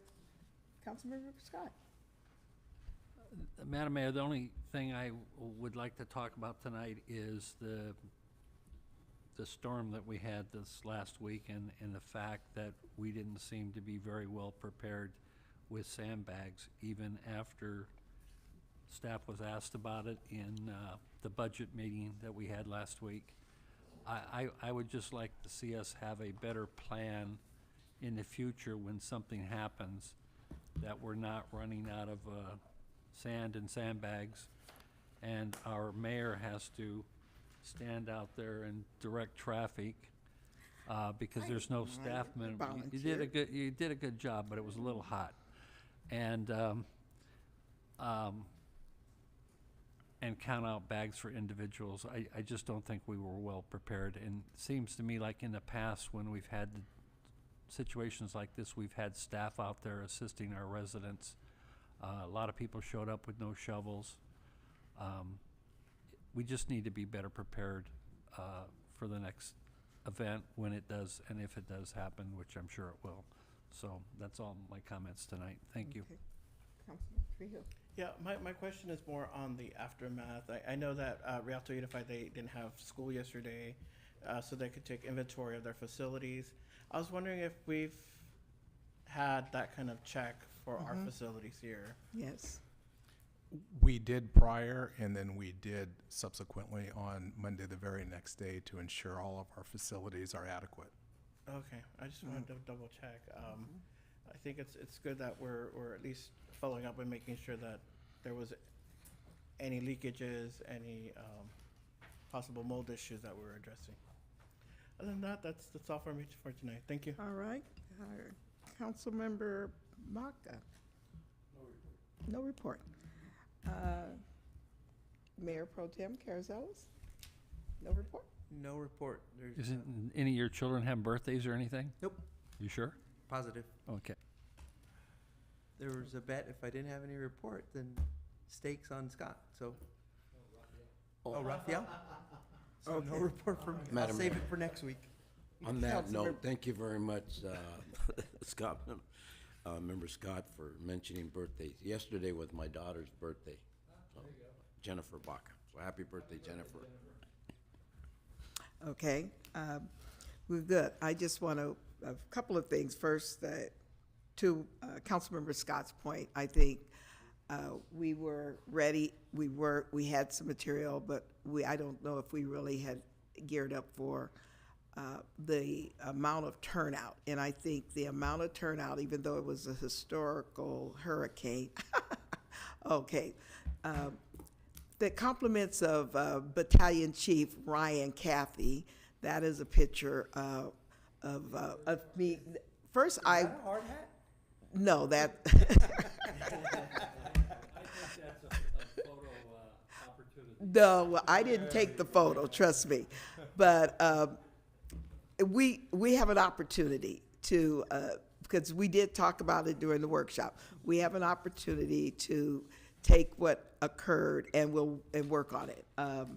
Councilmember Scott. Madam Mayor, the only thing I would like to talk about tonight is the storm that we had this last week, and the fact that we didn't seem to be very well prepared with sandbags, even after staff was asked about it in the budget meeting that we had last week. I would just like to see us have a better plan in the future when something happens, that we're not running out of sand and sandbags and our mayor has to stand out there and direct traffic, because there's no staff member. You did a good job, but it was a little hot. And count out bags for individuals. I just don't think we were well prepared. And it seems to me like in the past, when we've had situations like this, we've had staff out there assisting our residents. A lot of people showed up with no shovels. We just need to be better prepared for the next event when it does, and if it does happen, which I'm sure it will. So that's all my comments tonight. Thank you. Okay. Councilman Trujillo. Yeah, my question is more on the aftermath. I know that Rialto Unified, they didn't have school yesterday, so they could take inventory of their facilities. I was wondering if we've had that kind of check for our facilities here. Yes. We did prior, and then we did subsequently on Monday, the very next day, to ensure all of our facilities are adequate. Okay, I just wanted to double check. I think it's good that we're at least following up and making sure that there was any leakages, any possible mold issues that we're addressing. Other than that, that's all for me for tonight. Thank you. All right. Councilmember Maka. No report. Mayor Pro Tem Carrizales? No report? No report. There's Isn't any of your children have birthdays or anything? Nope. You sure? Positive. Okay. There was a bet if I didn't have any report, then stakes on Scott, so. Oh, Raphael? So no report from me. I'll Madam save Mayor. it for next week. On that Councilmember- note, thank you very much, Scott, Member Scott, for mentioning birthdays. Yesterday was my daughter's birthday, so, Jennifer Baca. So happy birthday, Jennifer. Okay, we're good. I just want to, a couple of things. First, to Councilmember Scott's point, I think we were ready. We had some material, but I don't know if we really had geared up for the amount of turnout. And I think the amount of turnout, even though it was a historical hurricane, okay, the compliments of Battalion Chief Ryan Cathy. That is a picture of me. First, Is that a hard hat? no, that. I think that's a photo opportunity. No, I didn't take the photo, trust me. But we have an opportunity to, because we did talk about it during the workshop. We have an opportunity to take what occurred and work on it. That looks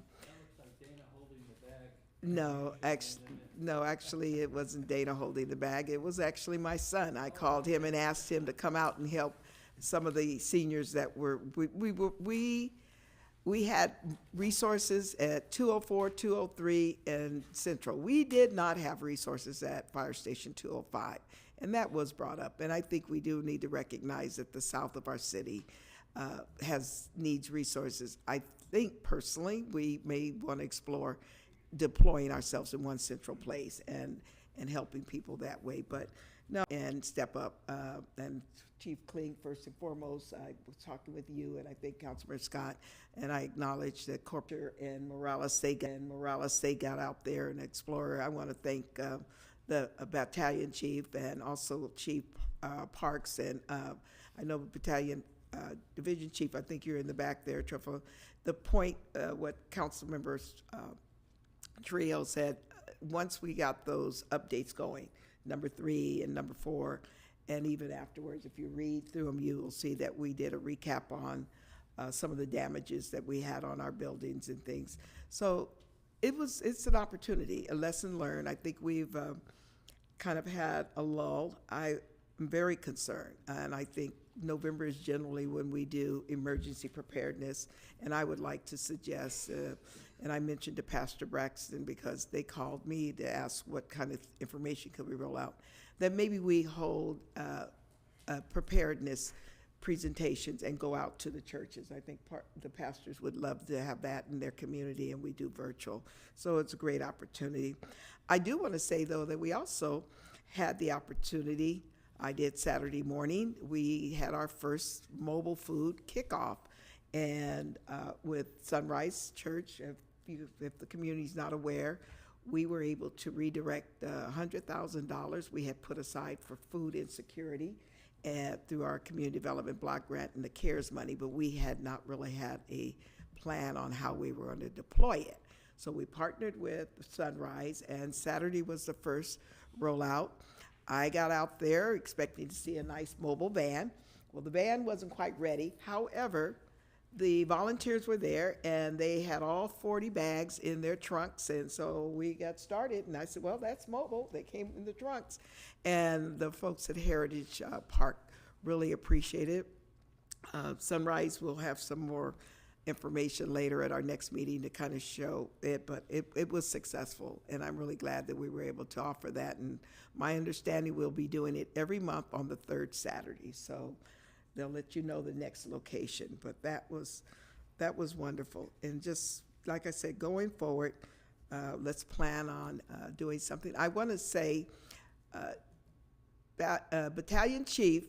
like Dana holding the bag. No, actually, it wasn't Dana holding the bag. It was actually my son. I called him and asked him to come out and help some of the seniors that we had resources at 204, 203, and Central. We did not have resources at Fire Station 205, and that was brought up. And I think we do need to recognize that the south of our city needs resources. I think personally, we may want to explore deploying ourselves in one central place and helping people that way. But no, and step up. And Chief Kling, first and foremost, I was talking with you, and I think Councilman Scott, and I acknowledge that Corporate and Morales, they got out there and explored. I want to thank the battalion chief and also Chief Parks, and I know Battalion Division Chief, I think you're in the back there, Truffle. The point, what Council Members Trio said, once we got those updates going, number 3 and number 4, and even afterwards, if you read through them, you will see that we did a recap on some of the damages that we had on our buildings and things. So it's an opportunity, a lesson learned. I think we've kind of had a lull. I'm very concerned, and I think November is generally when we do emergency preparedness, and I would like to suggest, and I mentioned to Pastor Braxton because they called me to ask what kind of information could we roll out, that maybe we hold preparedness presentations and go out to the churches. I think the pastors would love to have that in their community, and we do virtual. So it's a great opportunity. I do want to say, though, that we also had the opportunity, I did Saturday morning, we had our first mobile food kickoff, And with Sunrise Church, if the community's not aware, we were able to redirect $100,000 we had put aside for food insecurity through our community development block grant and the CARES money, but we had not really had a plan on how we were going to deploy it. So we partnered with Sunrise, and Saturday was the first rollout. I got out there expecting to see a nice mobile van. Well, the van wasn't quite ready. However, the volunteers were there, and they had all 40 bags in their trunks, and so we got started, and I said, well, that's mobile. They came in the trunks, and the folks at Heritage Park really appreciated it. Sunrise will have some more information later at our next meeting to kind of show it, but it was successful, and I'm really glad that we were able to offer that. And my understanding, we'll be doing it every month on the third Saturday, so they'll let you know the next location. But that was wonderful. And just like I said, going forward, let's plan on doing something. I want to say Battalion Chief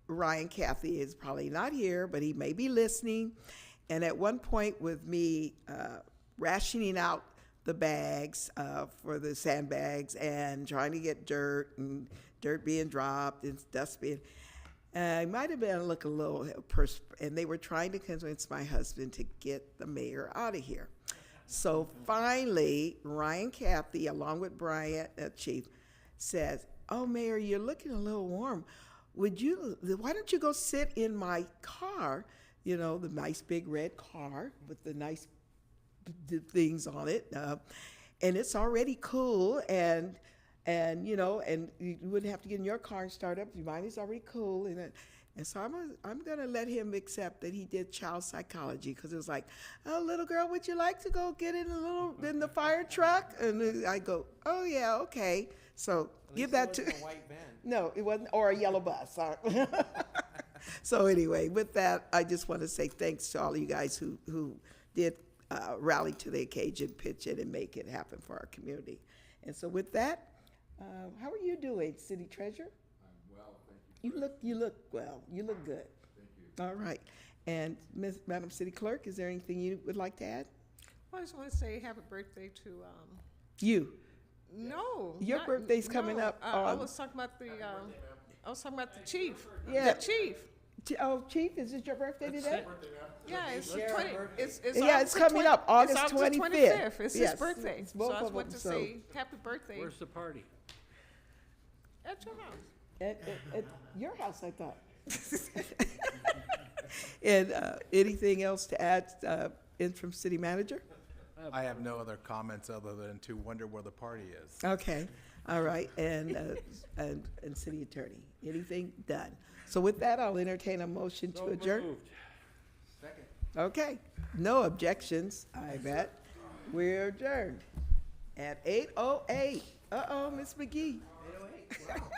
Ryan Cathy is probably not here, but he may be listening. And at one point, with me rationing out the bags for the sandbags and trying to get dirt and dirt being dropped and dust being, it might have been look a little, and they were trying to convince my husband to get the mayor out of here. So finally, Ryan Cathy, along with Brian, Chief, says, "Oh, Mayor, you're looking a little warm. Why don't you go sit in my car?" You know, the nice big red car with the nice things on it, and it's already cool, and you know, and you wouldn't have to get in your car and start up. Mine is already cool, and so I'm gonna let him accept that he did child psychology, because it was like, "Oh, little girl, would you like to go get in in the fire truck?" And I go, "Oh yeah, okay." So give that to. A white van. No, it wasn't, or a yellow bus. So anyway, with that, I just want to say thanks to all of you guys who did rally to the occasion, pitch it, and make it happen for our community. And so with that, how are you doing, City Treasurer? I'm well, thank you. You look well. You look good. Thank you. All right. And Madam City Clerk, is there anything you would like to add? Well, I just want to say happy birthday to You. No. Your birthday's coming up. I was talking about the chief. Yeah. The chief. Chief, is it your birthday today? Yeah, it's it's coming up August 25th. It's yes. his birthday. It's So both I just of want them, to say happy birthday. Where's the party? At your house. At your house, I thought. And anything else to add, interim city manager? I have no other comments other than to wonder where the party is. Okay, all right, and city attorney, anything? Done. So with that, I'll entertain a motion to adjourn. Moved. Second. Okay, no objections, I bet. We're adjourned at 8:08. Uh-oh, Miss McGee. 8:08. Wow.